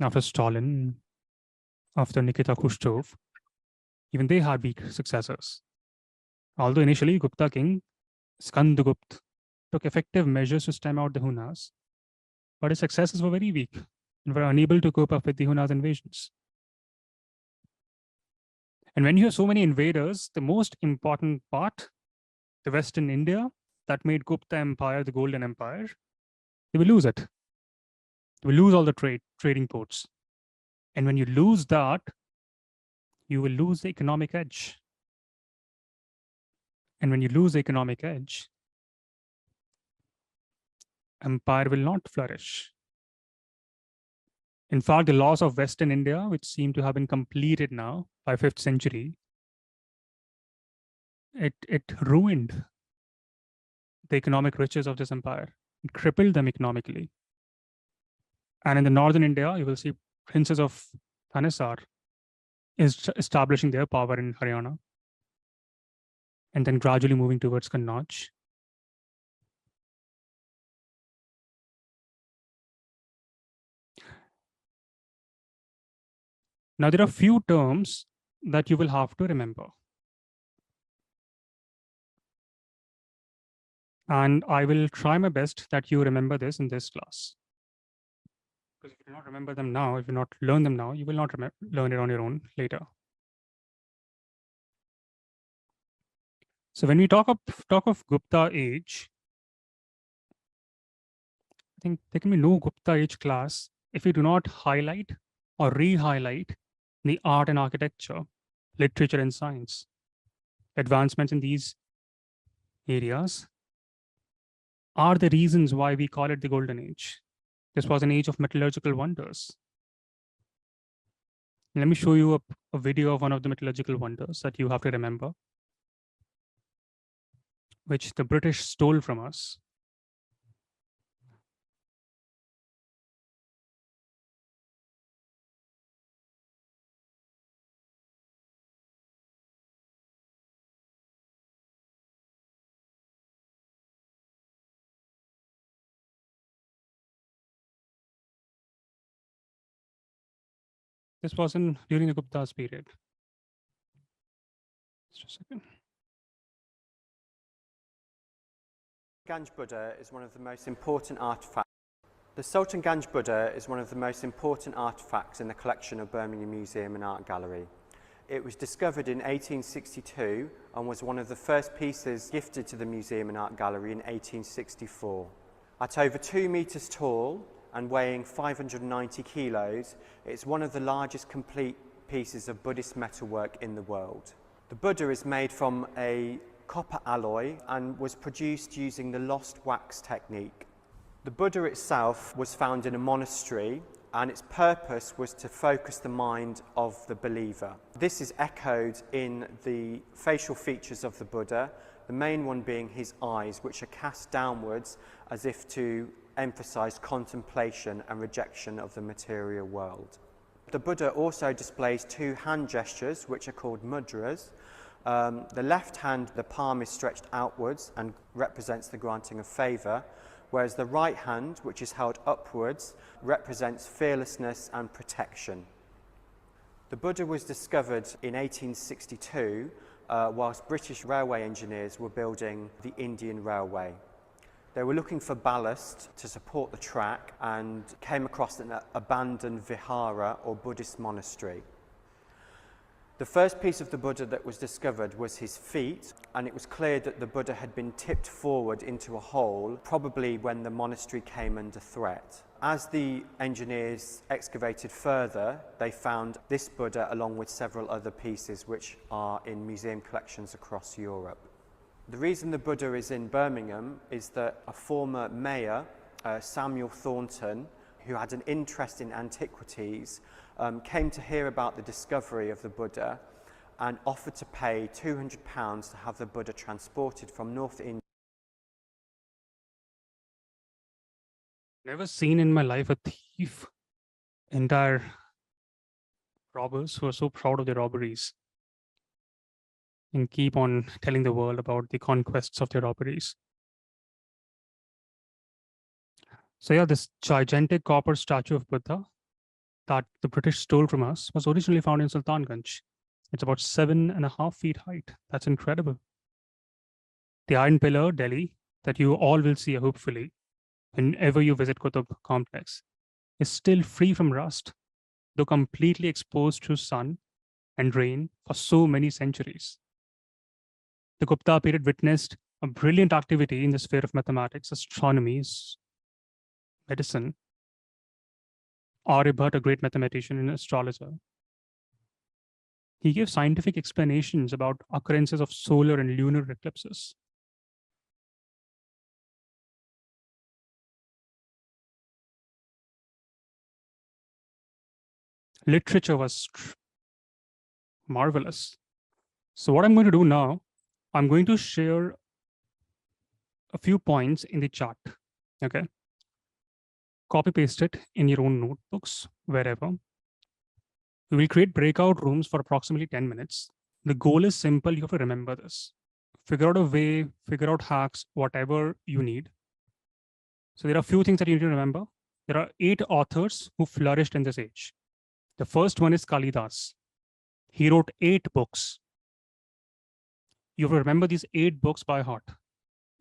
After Stalin, after Nikita Khrushchev, even they had weak successors. Although initially Gupta king Skandagupta took effective measures to stem out the Hunas, but his successors were very weak and were unable to cope up with the Hunas invasions. And when you have so many invaders, the most important part, the Western India, that made Gupta Empire the Golden Empire, they will lose it. They will lose all the trading ports. And when you lose that, you will lose the economic edge. And when you lose the economic edge, empire will not flourish. In fact, the loss of Western India, which seem to have been completed now by 5th century, it ruined the economic riches of this empire. It crippled them economically. And in the northern India, you will see princes of Thanesar establishing their power in Haryana, and then gradually moving towards Kannauj. Now, there are few terms that you will have to remember. And I will try my best that you remember this in this class. Because if you do not remember them now, if you not learn them now, you will not learn it on your own later. So when we talk of Gupta age, I think there can be no Gupta age class if we do not highlight or re-highlight the art and architecture, literature and science. Advancements in these areas are the reasons why we call it the Golden Age. This was an age of metallurgical wonders. Let me show you a video of one of the metallurgical wonders that you have to remember, which the British stole from us. This was during the Gupta's period. Just a second. Ganj Buddha is one of the most important artifacts. The Sultan Ganj Buddha is one of the most important artifacts in the collection of Birmingham Museum and Art Gallery. It was discovered in 1862 and was one of the first pieces gifted to the Museum and Art Gallery in 1864. At over 2 meters tall and weighing 590 kilos, it's one of the largest complete pieces of Buddhist metalwork in the world. The Buddha is made from a copper alloy and was produced using the lost wax technique. The Buddha itself was found in a monastery, and its purpose was to focus the mind of the believer. This is echoed in the facial features of the Buddha, the main one being his eyes, which are cast downwards as if to emphasize contemplation and rejection of the material world. The Buddha also displays 2 hand gestures, which are called mudras. The left hand, the palm is stretched outwards and represents the granting of favor, whereas the right hand, which is held upwards, represents fearlessness and protection. The Buddha was discovered in 1862 whilst British railway engineers were building the Indian Railway. They were looking for ballast to support the track and came across an abandoned vihara or Buddhist monastery. The first piece of the Buddha that was discovered was his feet, and it was clear that the Buddha had been tipped forward into a hole, probably when the monastery came under threat. As the engineers excavated further, they found this Buddha along with several other pieces which are in museum collections across Europe. The reason the Buddha is in Birmingham is that a former mayor, Samuel Thornton, who had an interest in antiquities, came to hear about the discovery of the Buddha and offered to pay £200 to have the Buddha transported from North India. Never seen in my life a thief, entire robbers who are so proud of their robberies and keep on telling the world about the conquests of their robberies. So yeah, this gigantic copper statue of Buddha that the British stole from us was originally found in Sultanganj. It's about 7.5 feet height. That's incredible. The Iron Pillar, Delhi, that you all will see, hopefully, whenever you visit Qutub complex, is still free from rust, though completely exposed to sun and rain for so many centuries. The Gupta period witnessed a brilliant activity in the sphere of mathematics, astronomy, medicine. Aryabhat, a great mathematician and astrologer, he gave scientific explanations about occurrences of solar and lunar eclipses. Literature was marvelous. So what I'm going to do now, I'm going to share a few points in the chat, okay? Copy paste it in your own notebooks, wherever. We will create breakout rooms for approximately 10 minutes. The goal is simple. You have to remember this. Figure out a way, figure out hacks, whatever you need. So there are a few things that you need to remember. There are 8 authors who flourished in this age. The first one is Kalidas. He wrote 8 books. You have to remember these 8 books by heart.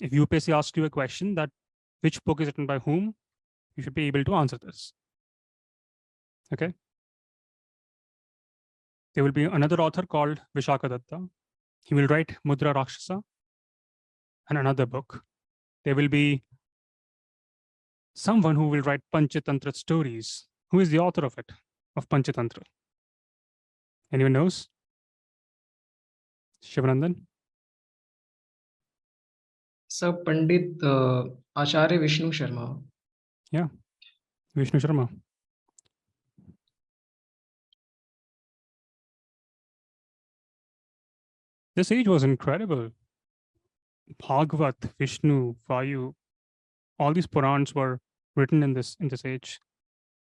If UPSC asks you a question that which book is written by whom, you should be able to answer this. Okay. There will be another author called Vishaka Datta. He will write Mudra Rakshasa and another book. There will be someone who will write Panchatantra stories. Who is the author of it, of Panchatantra? Anyone knows? Shivanandan? So Pandit Acharya Vishnu Sharma. Yeah, Vishnu Sharma. This age was incredible. Bhagavat, Vishnu, Vayu, all these Purans were written in this age.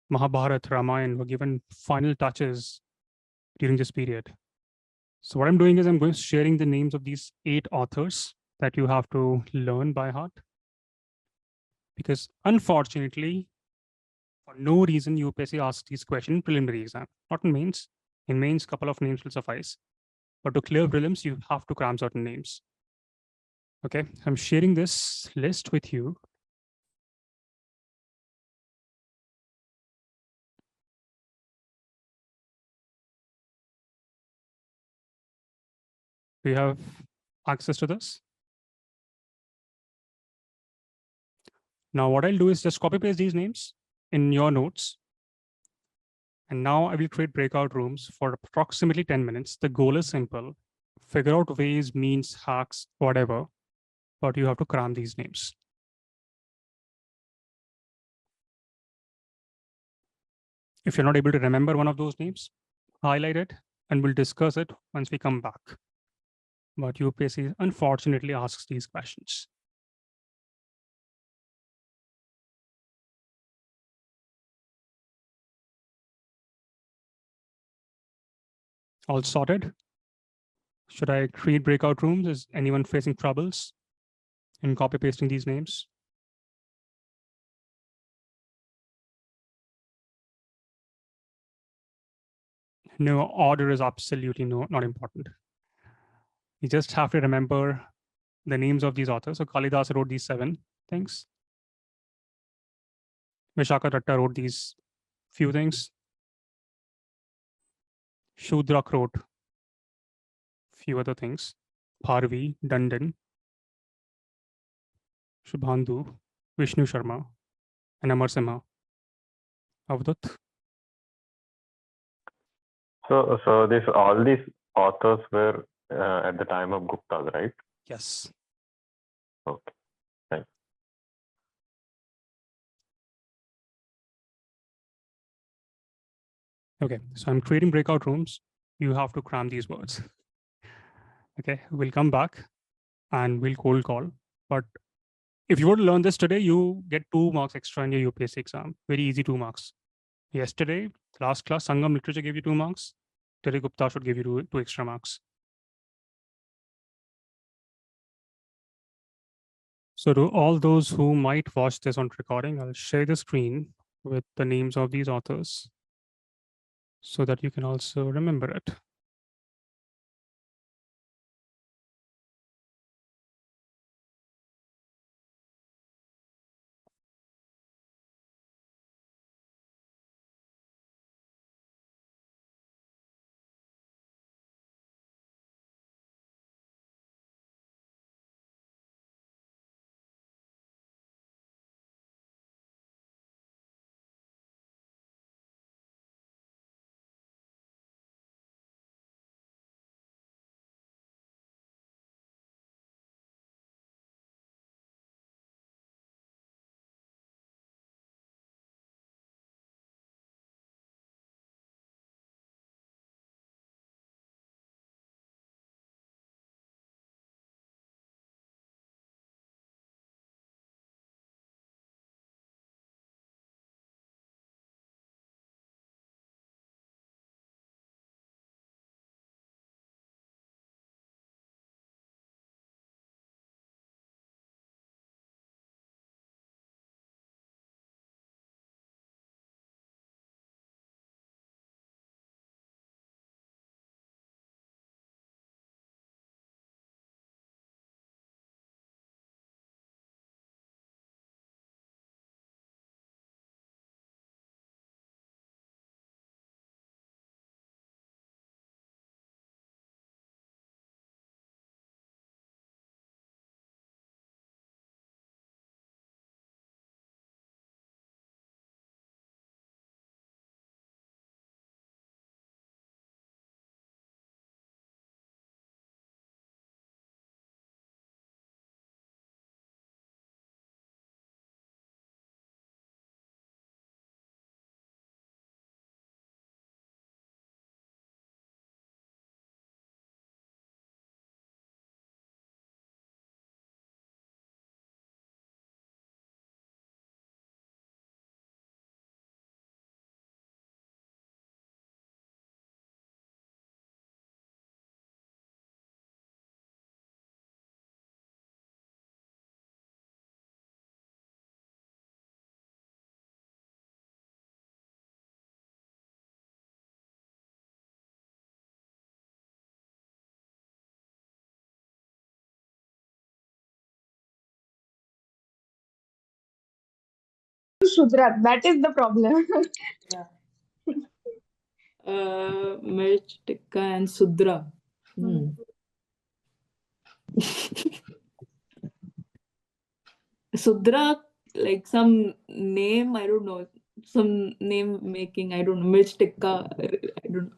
Mahabharata, Ramayana were given final touches during this period. So what I'm doing is I'm going sharing the names of these 8 authors that you have to learn by heart. Because unfortunately, for no reason, UPSC asks these questions in preliminary exam, not in mains. In mains, couple of names will suffice. But to clear prelims, you have to cram certain names. Okay, I'm sharing this list with you. Do you have access to this? Now, what I'll do is just copy paste these names in your notes. And now I will create breakout rooms for approximately 10 minutes. The goal is simple. Figure out ways, means, hacks, whatever, but you have to cram these names. If you're not able to remember one of those names, highlight it and we'll discuss it once we come back. But UPSC unfortunately asks these questions. All sorted? Should I create breakout rooms? Is anyone facing troubles in copy pasting these names? No, order is absolutely not important. You just have to remember the names of these authors. So Kalidas wrote these 7 things. Vishaka Datta wrote these few things. Shudrak wrote few other things. Bharvi, Dandan, Shubhandu, Vishnu Sharma, and Amar Simha. Avdut. So all these authors were at the time of Gupta, right? Yes. Okay. Thanks. Okay, so I'm creating breakout rooms. You have to cram these words. Okay, we'll come back and we'll cold call. But if you were to learn this today, you get 2 marks extra in your UPSC exam. Very easy 2 marks. Yesterday, last class, Sangam Literature gave you 2 marks. Today, Gupta should give you 2 extra marks. So to all those who might watch this on recording, I'll share the screen with the names of these authors so that you can also remember it. Shudra. That is the problem. Mirch Tikka and Sudra. Sudra, like some name, I don't know, some name making, I don't know, Mirch Tikka, I don't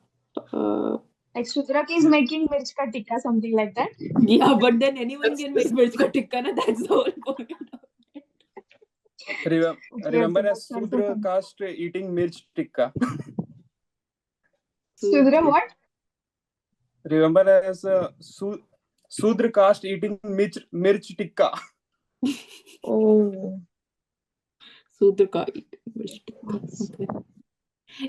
know. Like Shudra is making mirch ka tikka, something like that. Yeah, but then anyone can make mirch ka tikka, na? That's the whole point. Remember as Sudra caste eating mirch tikka. Shudra what? Remember as Sudra caste eating mirch tikka. Oh. Sudra caste eating mirch tikka. Okay.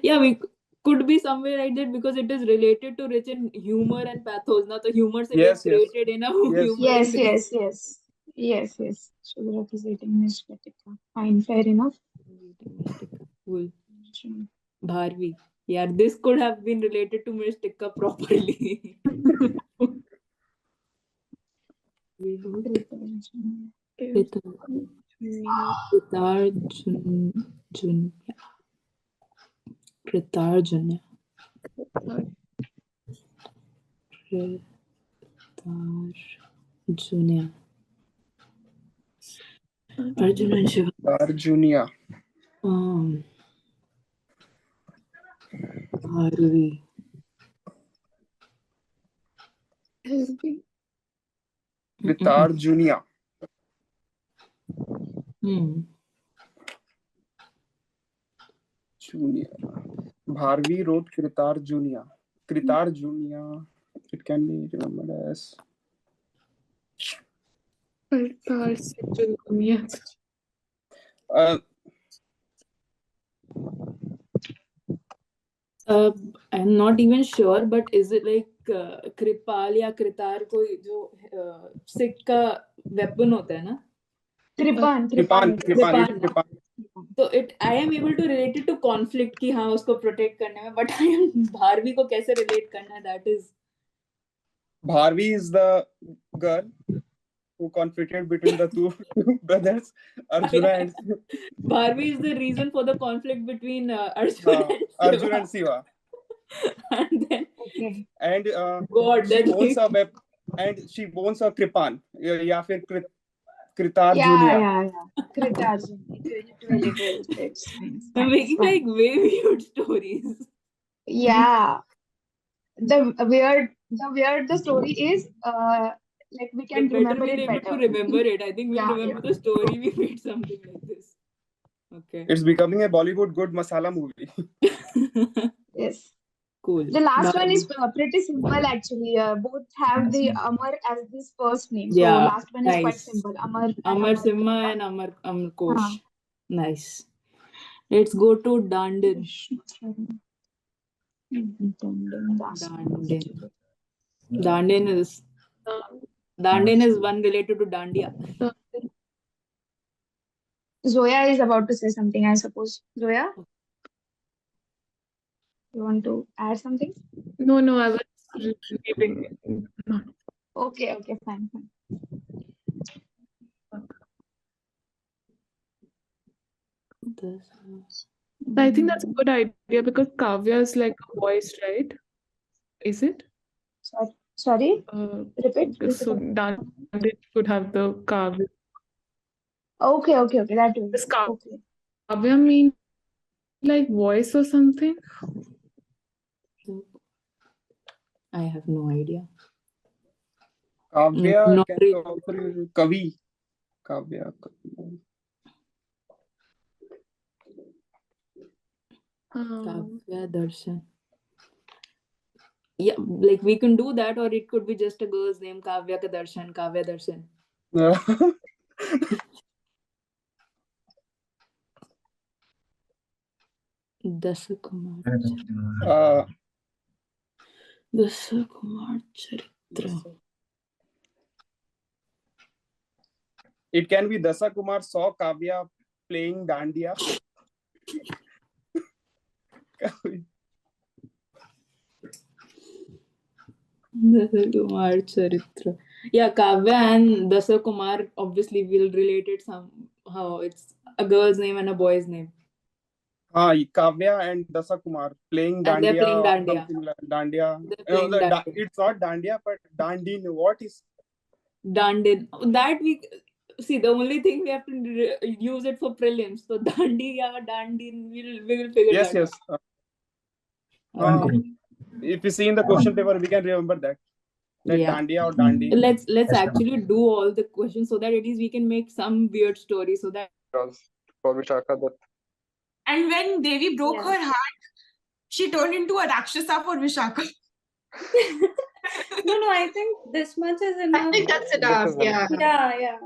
Yeah, we could be somewhere like that because it is related to rich in humor and pathos. Now the humor se created in a humor. Yes. Shudra is eating mirch ka tikka. Fine, fair enough. Cool. Bharvi. Yeah, this could have been related to mirch tikka properly. Kritarjunya. Arjunia. Arjuna and Shiva. Arjunia. Bharvi. Kritarjunia. Junior. Bharvi wrote Kritarjunia. Kritarjunia. It can be remembered as I'm not even sure, but is it like Kripal या Kritar कोई जो सिख का weapon होता है ना? Kripan. So I am able to relate it to conflict कि हाँ उसको protect करने में, but I am Bharvi को कैसे relate करना है? That is. Bharvi is the girl who conflicted between the two brothers, Arjuna and Bharvi is the reason for the conflict between Arjuna and Shiva. And then God, she owns a Kripan या फिर Kritarjunia. Kritarjunia. I'm making like way weird stories. Yeah. The weird the story is like we can remember it better. To remember it. I think we'll remember the story. We made something like this. Okay. It's becoming a Bollywood good masala movie. Yes. Cool. The last one is pretty simple actually. Both have the Amar as this first name. So Yeah, last one is quite simple. Amar Simha and Amar Kosh. Nice. Let's go to Dandin. Dandin is one related to Dandiya. Zoya is about to say something, I suppose. Zoya? You want to add something? No, I was reading. Okay, fine. I think that's a good idea because Kavya is like a voice, right? Is it? Sorry? Repeat. So Dandin could have the Kavya. Okay. That way. Does Kavya mean like voice or something? I have no idea. Kavya can also use Kavi. Kavya. Kavya Darshan. Yeah, like we can do that, or it could be just a girl's name, Kavya Darshan. Dasakumar Charitra. It can be Dasakumar saw Kavya playing Dandiya. Dasakumar Charitra. Yeah, Kavya and Dasakumar obviously will relate it somehow. It's a girl's name and a boy's name. Kavya and Dasa Kumar playing And they're dandiya playing or dandiya. something like dandiya. They're playing dandiya. It's not dandiya, but dandin. What is Dandin? That we see. The only thing we have to use it for prelims. So dandiya, dandin. We will figure yes, that yes. out. If you see in the question paper, we can remember that. Yeah. Dandiya or dandi. Let's actually do all the questions so that at least we can make some weird story so that. For Vishaka Dutt. And when Devi broke her heart, she turned into a Rakshasa for Vishaka. No, I think this much is enough. I think that's enough. Yeah. Yeah.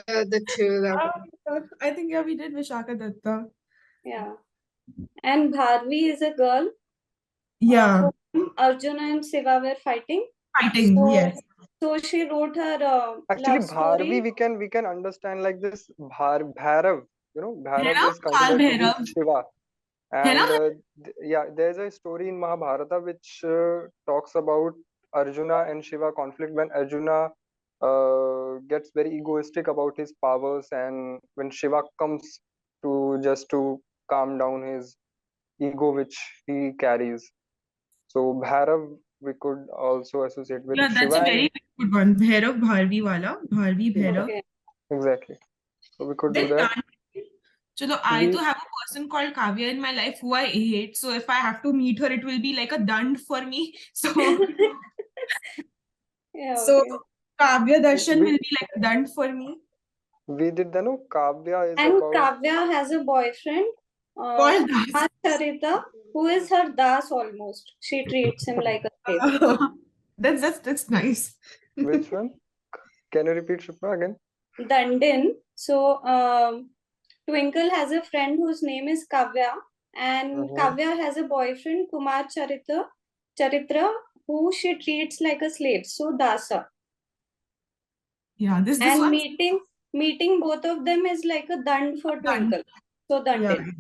The two. I think we did Vishaka Datta. Yeah. And Bharvi is a girl. Yeah. Arjuna and Shiva were fighting. Yes. So she wrote her Actually, love story. Bharvi we can understand like this. Bhairav, Bhairav is Kal considered to be Bhairav. Shiva. And there's a story in Mahabharata which talks about Arjuna and Shiva conflict when Arjuna gets very egoistic about his powers, and when Shiva comes to just to calm down his ego which he carries. So Bhairav we could also associate with Yeah, that's Shiva. a very good one. Bhairav Bharvi wala. Bharvi Bhairav. Okay. Exactly. So we could do Then that. Chalo, I do have a person called Kavya in my life who I hate. So if I have to meet her, it will be like a dand for me. So, Kavya Darshan will be like a dand for me. We did the no Kavya is And about Kavya has a boyfriend called Charita, who is her das almost. She treats him like a slave. That's nice. Which one? Can you repeat, Shipra, again? Dandin. So Twinkle has a friend whose name is Kavya, and Kavya has a boyfriend, Kumar Charitra, who she treats like a slave. So Dasa. Yeah, this and one. meeting both of them is like a dand for Twinkle. So Dandin.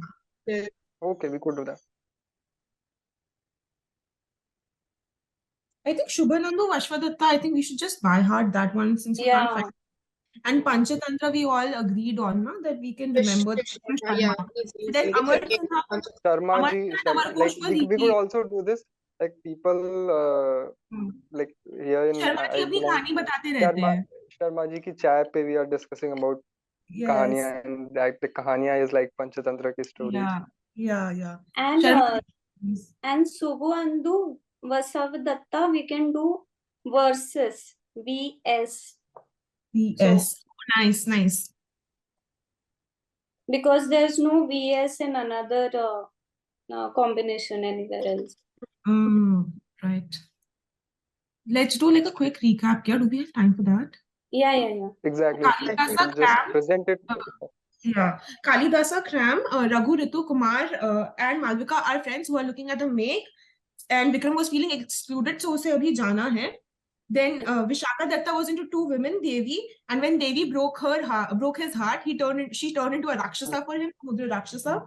Yeah. Okay, we could do that. I think Shubhanandu Vashwadatta, I think we should just buy hard that one since we can't find. And Panchatantra, we all agreed on that we can remember. Then Amar Sharmaji, like we could also do this. Like people, like here in Sharmaji ki chai pe we are discussing about kahaniya, and that the kahaniya is like Panchatantra ki stories. Yeah. And Subhu Andu Vasavadatta, we can do verses. VS. VS. So, nice. Because there's no VS in another combination anywhere else. Right. Let's do like a quick recap. Do we have time for that? Yeah. Exactly. Just present it. Yeah. Kalidasa Kram, Raghu, Ritu, Kumar, and Malvika are friends who are looking at the make. And Vikram was feeling excluded, so use abhi jana hai. Then Vishaka Datta was into two women, Devi, and when Devi broke his heart, she turned into a Rakshasa for him, Mudra Rakshasa.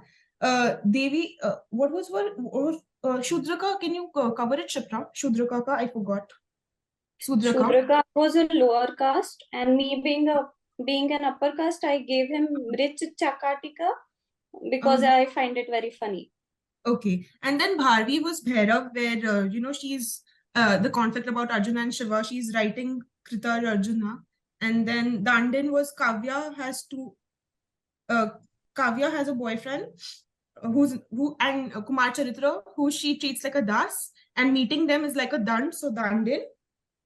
Devi, what was Shudraka? Can you cover it, Shipra? Shudraka ka, I forgot. Shudraka was a lower caste, and me being an upper caste, I gave him Rich Chakatika because I find it very funny. Okay, and then Bharvi was Bhairav, where she's the conflict about Arjuna and Shiva. She's writing Krita Arjuna, and then Dandin was Kavya has a boyfriend and Kumar Charitra, who she treats like a das, and meeting them is like a dand, so Dandin.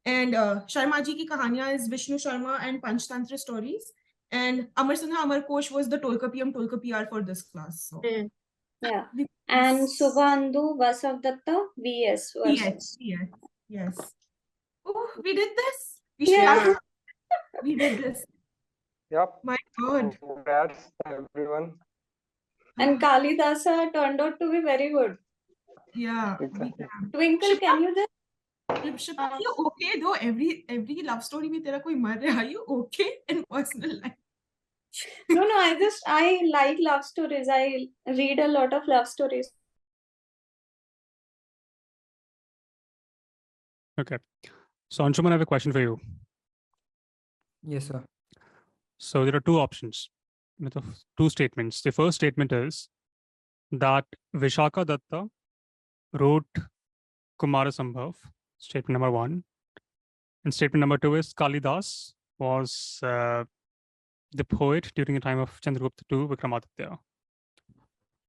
And Sharmaji ki kahaniya is Vishnu Sharma and Panchtantra stories. And Amar Sinha Amar Kosh was the Tolka PM Tolka PR for this class. So. Yeah. And Subhandu Vasavdatta VS. Yes. Oh, we did this. We did this. Yep. My God. Congrats, everyone. And Kalidasa turned out to be very good. Yeah. Exactly. Twinkle, can you just? Shipra, are you okay though? Every love story में तेरा कोई मर रहा है. Are you okay in personal life? No, I like love stories. I read a lot of love stories. Okay. So Anshuman, I have a question for you. Yes, sir. So there are two options. two statements. The first statement is that Vishaka Datta wrote Kumarasambhav, statement number 1. And statement number 2 is Kalidas was the poet during the time of Chandragupta II Vikramaditya.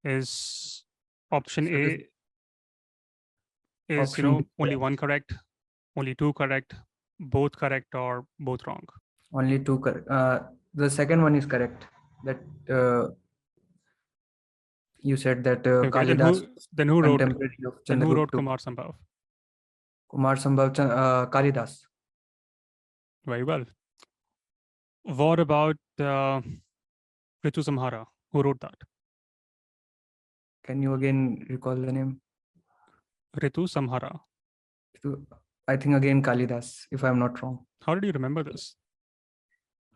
Is option A is only one correct, only two correct, both correct, or both wrong? Only two correct. The second one is correct. That you said that Okay, Kalidas then who wrote contemporary of then who wrote Chandragupta. Kumar Sambhav? Kumar Sambhav, Kalidas. Very well. What about Ritu Samhara? Who wrote that? Can you again recall the name? Ritu Samhara. I think again Kalidas, if I'm not wrong. How did you remember this?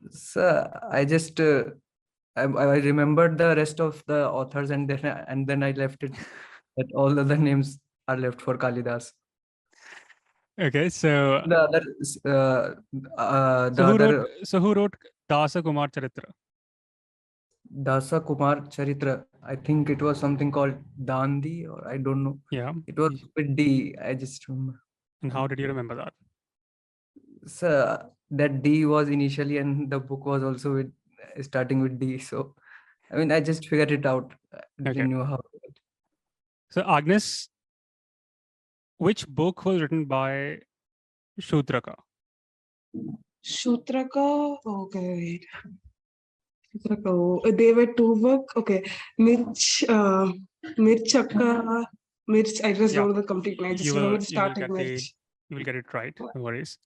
Sir, I just I remembered the rest of the authors, and then I left it that all the other names are left for Kalidas. Okay, so the other who wrote Dasa Kumar Charitra? Dasa Kumar Charitra. I think it was something called Dandi, or I don't know. Yeah, it was with D. I just remember. And how did you remember that? So that D was initially, and the book was also with starting with D. So I mean, I just figured it out. I didn't know how. So Agnes, which book was written by Shudraka? Shudraka. Okay, wait. Shudraka. There were two books. Okay, Mirchaka. Mirch. I just don't know the complete name. I just remember the starting Mirch. You will get it right. No worries.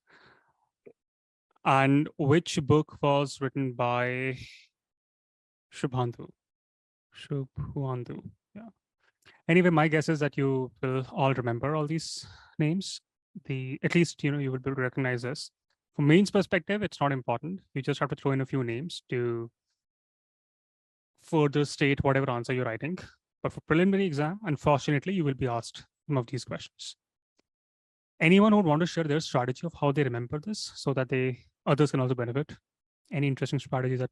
And which book was written by Shubhantu? Yeah. Anyway, my guess is that you will all remember all these names. At least you will be able to recognize this. From mains perspective, it's not important. You just have to throw in a few names to further state whatever answer you're writing. But for preliminary exam, unfortunately, you will be asked some of these questions. Anyone who would want to share their strategy of how they remember this so that others can also benefit? Any interesting strategies that,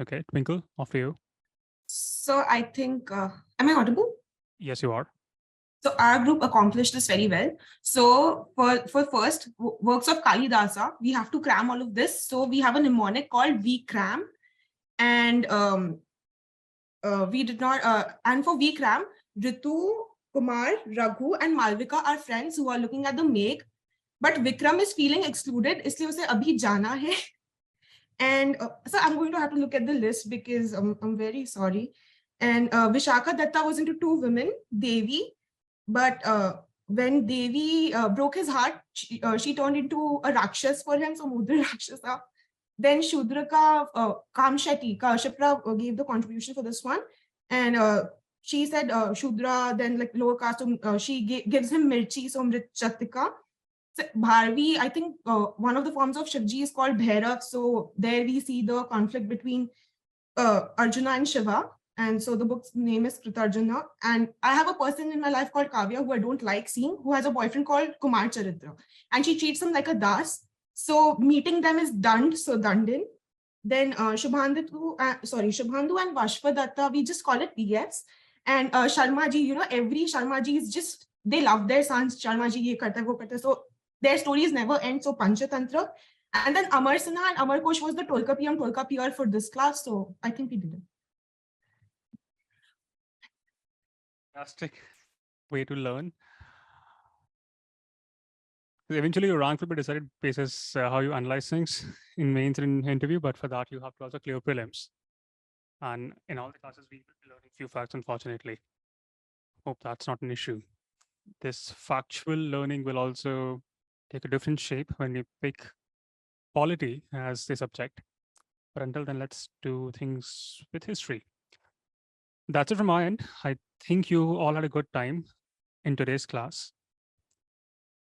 okay, Twinkle, off to you. So I think, am I audible? Yes, you are. So our group accomplished this very well. So for first works of Kalidasa, we have to cram all of this. So we have a mnemonic called We Cram, and we did not. And for We Cram, Ritu, Kumar, Raghu, and Malvika are friends who are looking at the make, but Vikram is feeling excluded. इसलिए उसे अभी जाना है. And so I'm going to have to look at the list because I'm very sorry. And Vishaka Datta was into two women, Devi. But when Devi broke his heart, she turned into a Rakshas for him, so Mudra Rakshasa. Then Shudraka Kamsheti, Kashipra gave the contribution for this one. And she said Shudra, then like lower caste, she gives him Mirchi, so Mrit Chatika. So Bharvi, I think one of the forms of Shivji is called Bhairav. So there we see the conflict between Arjuna and Shiva. And so the book's name is Kritarjuna. And I have a person in my life called Kavya who I don't like seeing, who has a boyfriend called Kumar Charitra. And she treats him like a das. So meeting them is Dand, so Dandin. Then Shubhandu and Vashvadatta, we just call it PX. And Sharmaji, every Sharmaji is just, they love their sons. Sharmaji, ye karta, wo karta. So their stories never end. So Panchatantra. And then Amar Sinha and Amar Kosh was the Tolka PM, Tolka PR for this class. So I think we did it. Fantastic way to learn. Eventually, your rank will be decided basis how you analyze things in mains and in interview, but for that, you have to also clear prelims. And in all the classes, we will be learning few facts, unfortunately. Hope that's not an issue. This factual learning will also take a different shape when you pick polity as the subject. But until then, let's do things with history. That's it from my end. I think you all had a good time in today's class.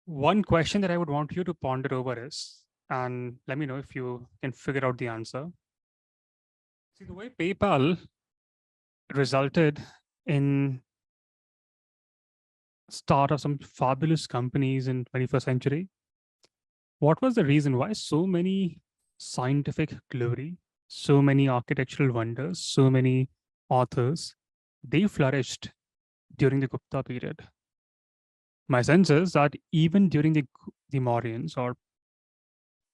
One question that I would want you to ponder over is, and let me know if you can figure out the answer. See, the way PayPal resulted in start of some fabulous companies in 21st century, what was the reason why so many scientific glory, so many architectural wonders, so many authors, they flourished during the Gupta period. My sense is that even during the Mauryans or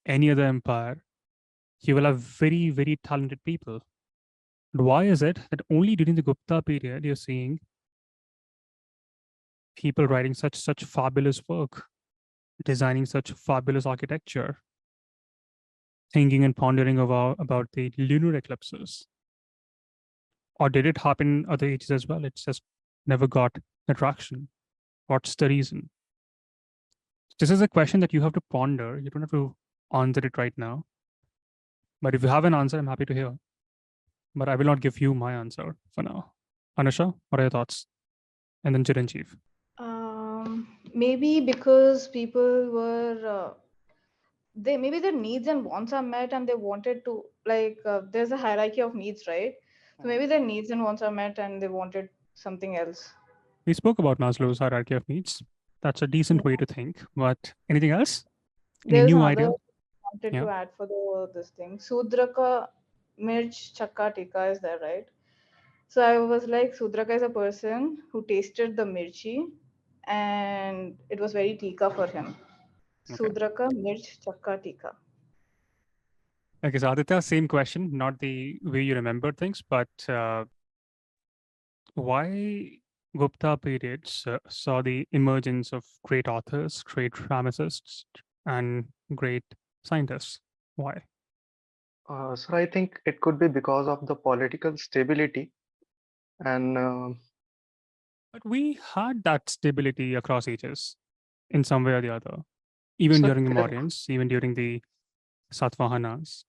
any other empire, you will have very, very talented people. But why is it that only during the Gupta period you're seeing people writing such fabulous work, designing such fabulous architecture, thinking and pondering about the lunar eclipses? Or did it happen in other ages as well? It's just never got the traction. What's the reason? This is a question that you have to ponder. You don't have to answer it right now. But if you have an answer, I'm happy to hear. But I will not give you my answer for now. Anusha, what are your thoughts? And then Chiranjeev. Maybe because people were maybe their needs and wants are met, and they wanted to there's a hierarchy of needs, right? So maybe their needs and wants are met, and they wanted something else. We spoke about Maslow's hierarchy of needs. That's a decent way to think. But anything else? Any There's new another idea? wanted Yeah. to add for this thing. Sudraka Mirch Chakka Tikka is there, right? So I was like, Sudraka is a person who tasted the mirchi and it was very tikka for him. Okay. Sudraka Mirch Chakka Tikka. Okay, so Aditya, same question, not the way you remember things, but why Gupta periods saw the emergence of great authors, great dramatists, and great scientists? Why? So I think it could be because of the political stability and But we had that stability across ages in some way or the other, even so during the it, Mauryans, even during the Satavahanas.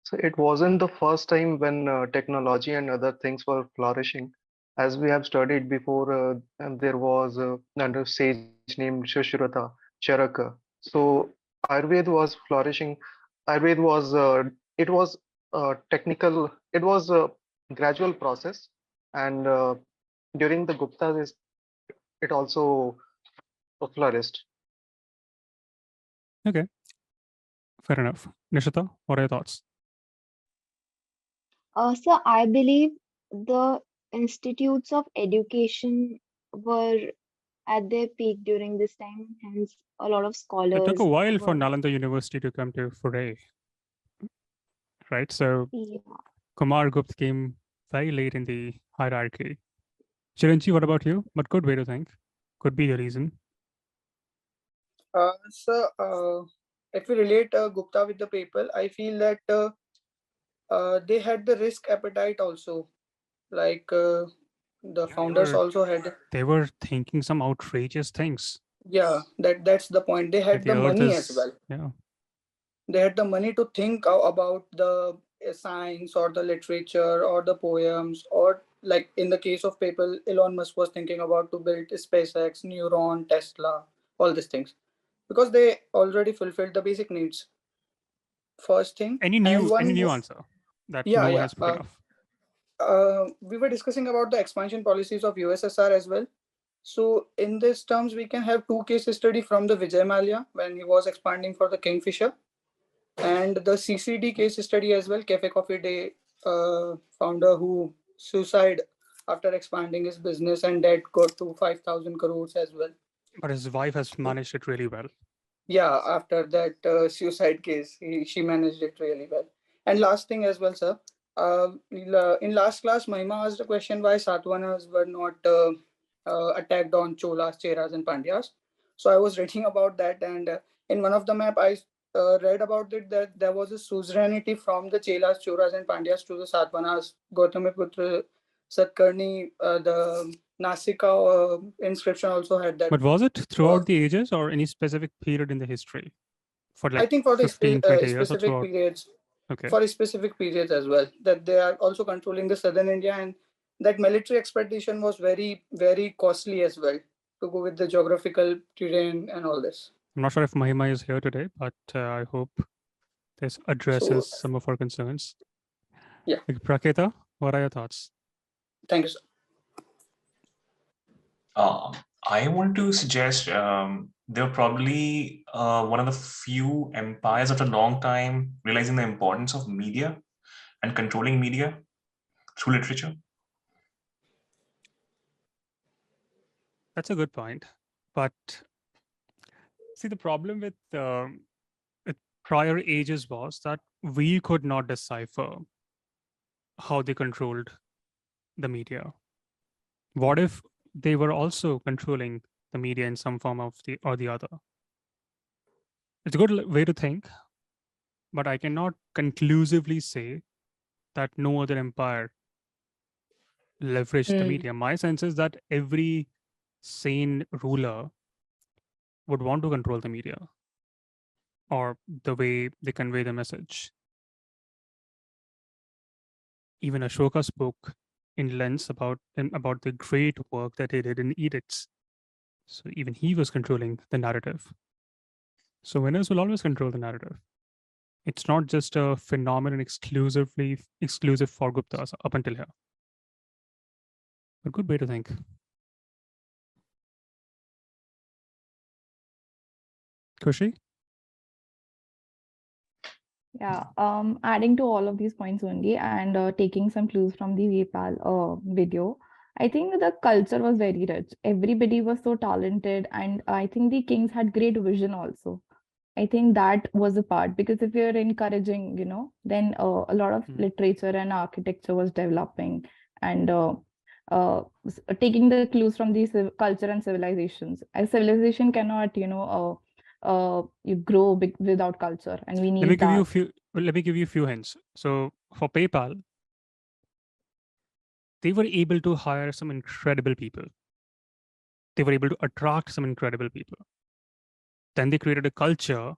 so it wasn't the first time when technology and other things were flourishing. As we have studied before, and there was another sage named Shushrata Charaka. So Ayurveda was flourishing. Ayurveda was it was technical. It was a gradual process, and during the Guptas, it also flourished. Okay, fair enough. Nishita, what are your thoughts? So I believe the institutes of education were at their peak during this time, hence a lot of It took a scholars while for were. Nalanda University to come to foray, right? So Yeah. Kumar Gupta came very late in the hierarchy. Chiranjeev, what about you? But good way to think. Could be the reason. If we relate Gupta with the people, I feel that they had the risk appetite also. Like the founders also had. They were thinking some outrageous things. Yeah, that's the point. They Like had the the earth money is, as well. yeah. They had the money to think about the science or the literature or the poems, or like in the case of people, Elon Musk was thinking about to build SpaceX, Neuron, Tesla, all these things, because they already fulfilled the basic needs. First thing, Any and new answer that yeah, no one yeah. has spoken of? We were discussing about the expansion policies of USSR as well. So in these terms, we can have two case study from the Vijay Mallya when he was expanding for the Kingfisher, and the CCD case study as well, Cafe Coffee Day founder who suicide after expanding his business and debt got to 5,000 crores as well. But his wife has managed it really well. Yeah, after that suicide case, she managed it really well. And last thing as well, sir. In last class, Mahima asked a question why Satavahanas were not attacked on Cholas, Cheras, and Pandyas. So I was reading about that, and in one of the map, I read about it that there was a suzerainty from the Chelas, Cholas, and Pandyas to the Satavahanas. Gautamiputra, Satkarni, the Nasika inscription also had that. But was it throughout the ages or any specific period in the history? For like I think for the 15, 20 years or specific throughout? periods, Okay. for specific periods as well, that they are also controlling the southern India, and that military expedition was very, very costly as well to go with the geographical terrain and all this. I'm not sure if Mahima is here today, but I hope this addresses some of our concerns. Yeah. Like, Praketa, what are your thoughts? Thank you, sir. I want to suggest they're probably one of the few empires after a long time realizing the importance of media and controlling media through literature? That's a good point. But see, the problem with prior ages was that we could not decipher how they controlled the media. What if they were also controlling the media in some form of the other? It's a good way to think, but I cannot conclusively say that no other empire leveraged the media. My sense is that every sane ruler would want to control the media or the way they convey the message. Even Ashoka spoke in length about the great work that he did in edicts. So even he was controlling the narrative. So winners will always control the narrative. It's not just a phenomenon exclusive for Guptas up until here. A good way to think. Kushi? Yeah, adding to all of these points only and taking some clues from the PayPal video, I think the culture was very rich. Everybody was so talented, and I think the kings had great vision also. I think that was a part, because if you're encouraging, then a lot of literature and architecture was developing, and taking the clues from these culture and civilizations. As civilization cannot, you grow without culture, and we need that. Let me give you a few hints. So for PayPal, they were able to hire some incredible people. They were able to attract some incredible people. Then they created a culture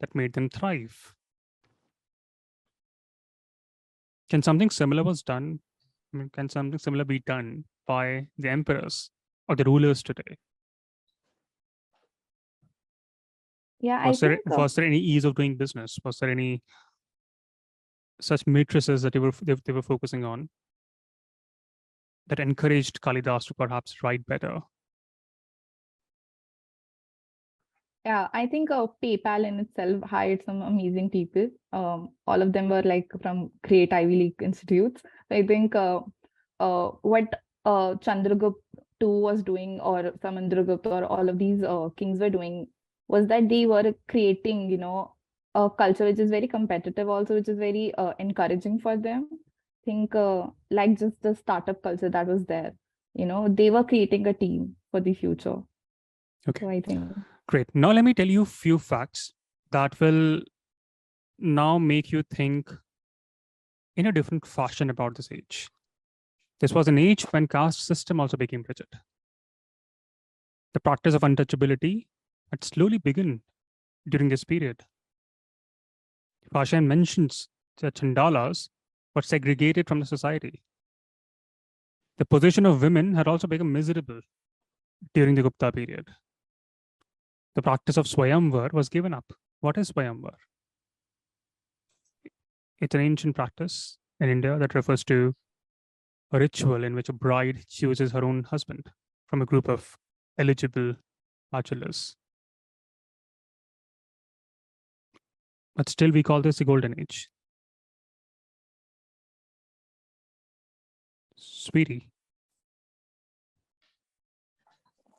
that made them thrive. Can something similar was done? I mean, can something similar be done by the emperors or the rulers today? Yeah, was there any ease of doing business? Was there any such matrices that they were focusing on that encouraged Kalidas to perhaps write better? Yeah, I think PayPal in itself hired some amazing people. All of them were like from great Ivy League institutes. So I think what Chandragupta II was doing, or Samudragupta, or all of these kings were doing, was that they were creating, a culture which is very competitive also, which is very encouraging for them. I think like just the startup culture that was there, they were creating a team for the future. Okay. So I think. Great. Now let me tell you a few facts that will now make you think in a different fashion about this age. This was an age when caste system also became rigid. The practice of untouchability had slowly begun during this period. Fashion mentions that Chandalas were segregated from the society. The position of women had also become miserable during the Gupta period. The practice of Swayamvar was given up. What is Swayamvar? It's an ancient practice in India that refers to a ritual in which a bride chooses her own husband from a group of eligible bachelors. But still, we call this the golden age. Sweetie,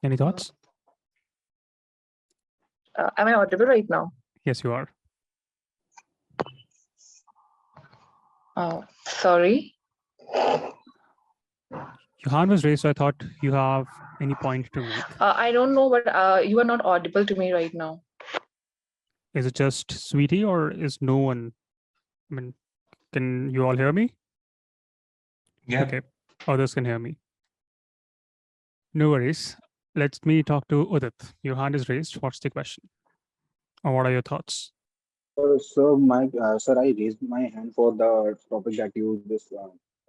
any thoughts? Am I audible right now? Yes, you are. Oh, sorry. Your hand was raised, so I thought you have any point to make. I don't know, but you are not audible to me right now. Is it just Sweetie, or is no one? I mean, can you all hear me? Yeah. Okay, others can hear me. No worries. Let me talk to Udit. Your hand is raised. What's the question? Or what are your thoughts? Sir, I raised my hand for the topic that you just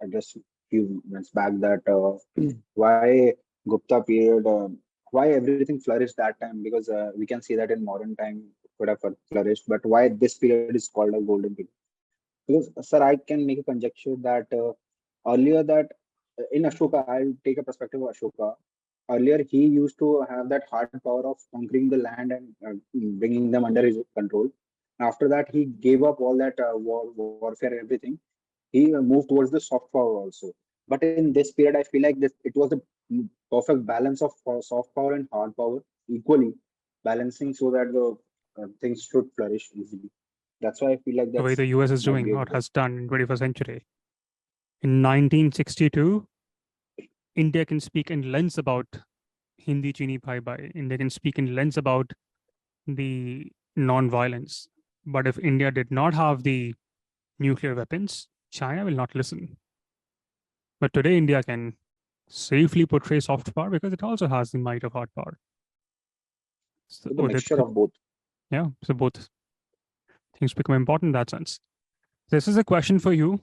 addressed a few minutes back, that why Gupta period, why everything flourished that time, because we can see that in modern time could have flourished, but why this period is called a golden period? Because, sir, I can make a conjecture that earlier that in Ashoka, I'll take a perspective of Ashoka. Earlier, he used to have that hard power of conquering the land and bringing them under his control. After that, he gave up all that warfare, everything. He moved towards the soft power also. But in this period, I feel like it was the perfect balance of soft power and hard power equally balancing so that the things should flourish easily. That's why I feel like The way that's the US is might doing be a or good. has done in 21st century. In 1962, India can speak in lengths about Hindi Chini Bhai Bhai. India can speak in lengths about the non-violence. But if India did not have the nuclear weapons, China will not listen. But today, India can safely portray soft power because it also has the might of hard power. So, The mixture of both. Yeah, so both things become important in that sense. This is a question for you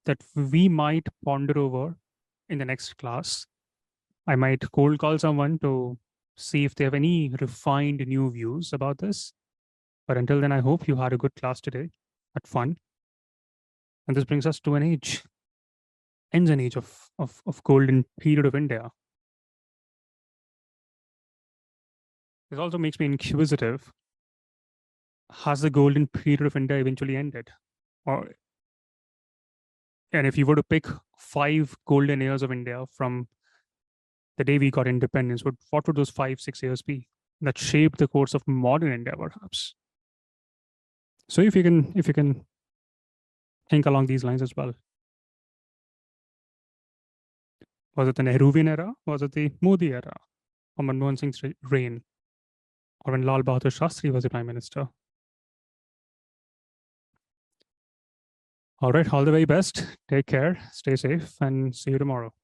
that we might ponder over in the next class. I might cold call someone to see if they have any refined new views about this. But until then, I hope you had a good class today, had fun. And this brings us to an age, ends an age of golden period of India. This also makes me inquisitive. Has the golden period of India eventually ended? And if you were to pick 5 golden years of India from the day we got independence, what would those 5-6 years be that shaped the course of modern India, perhaps? So if you can think along these lines as well. Was it the Nehruvian era? Was it the Modi era? Or Manmohan Singh's reign? Or when Lal Bahadur Shastri was the Prime Minister? All right, all the very best. Take care, stay safe, and see you tomorrow.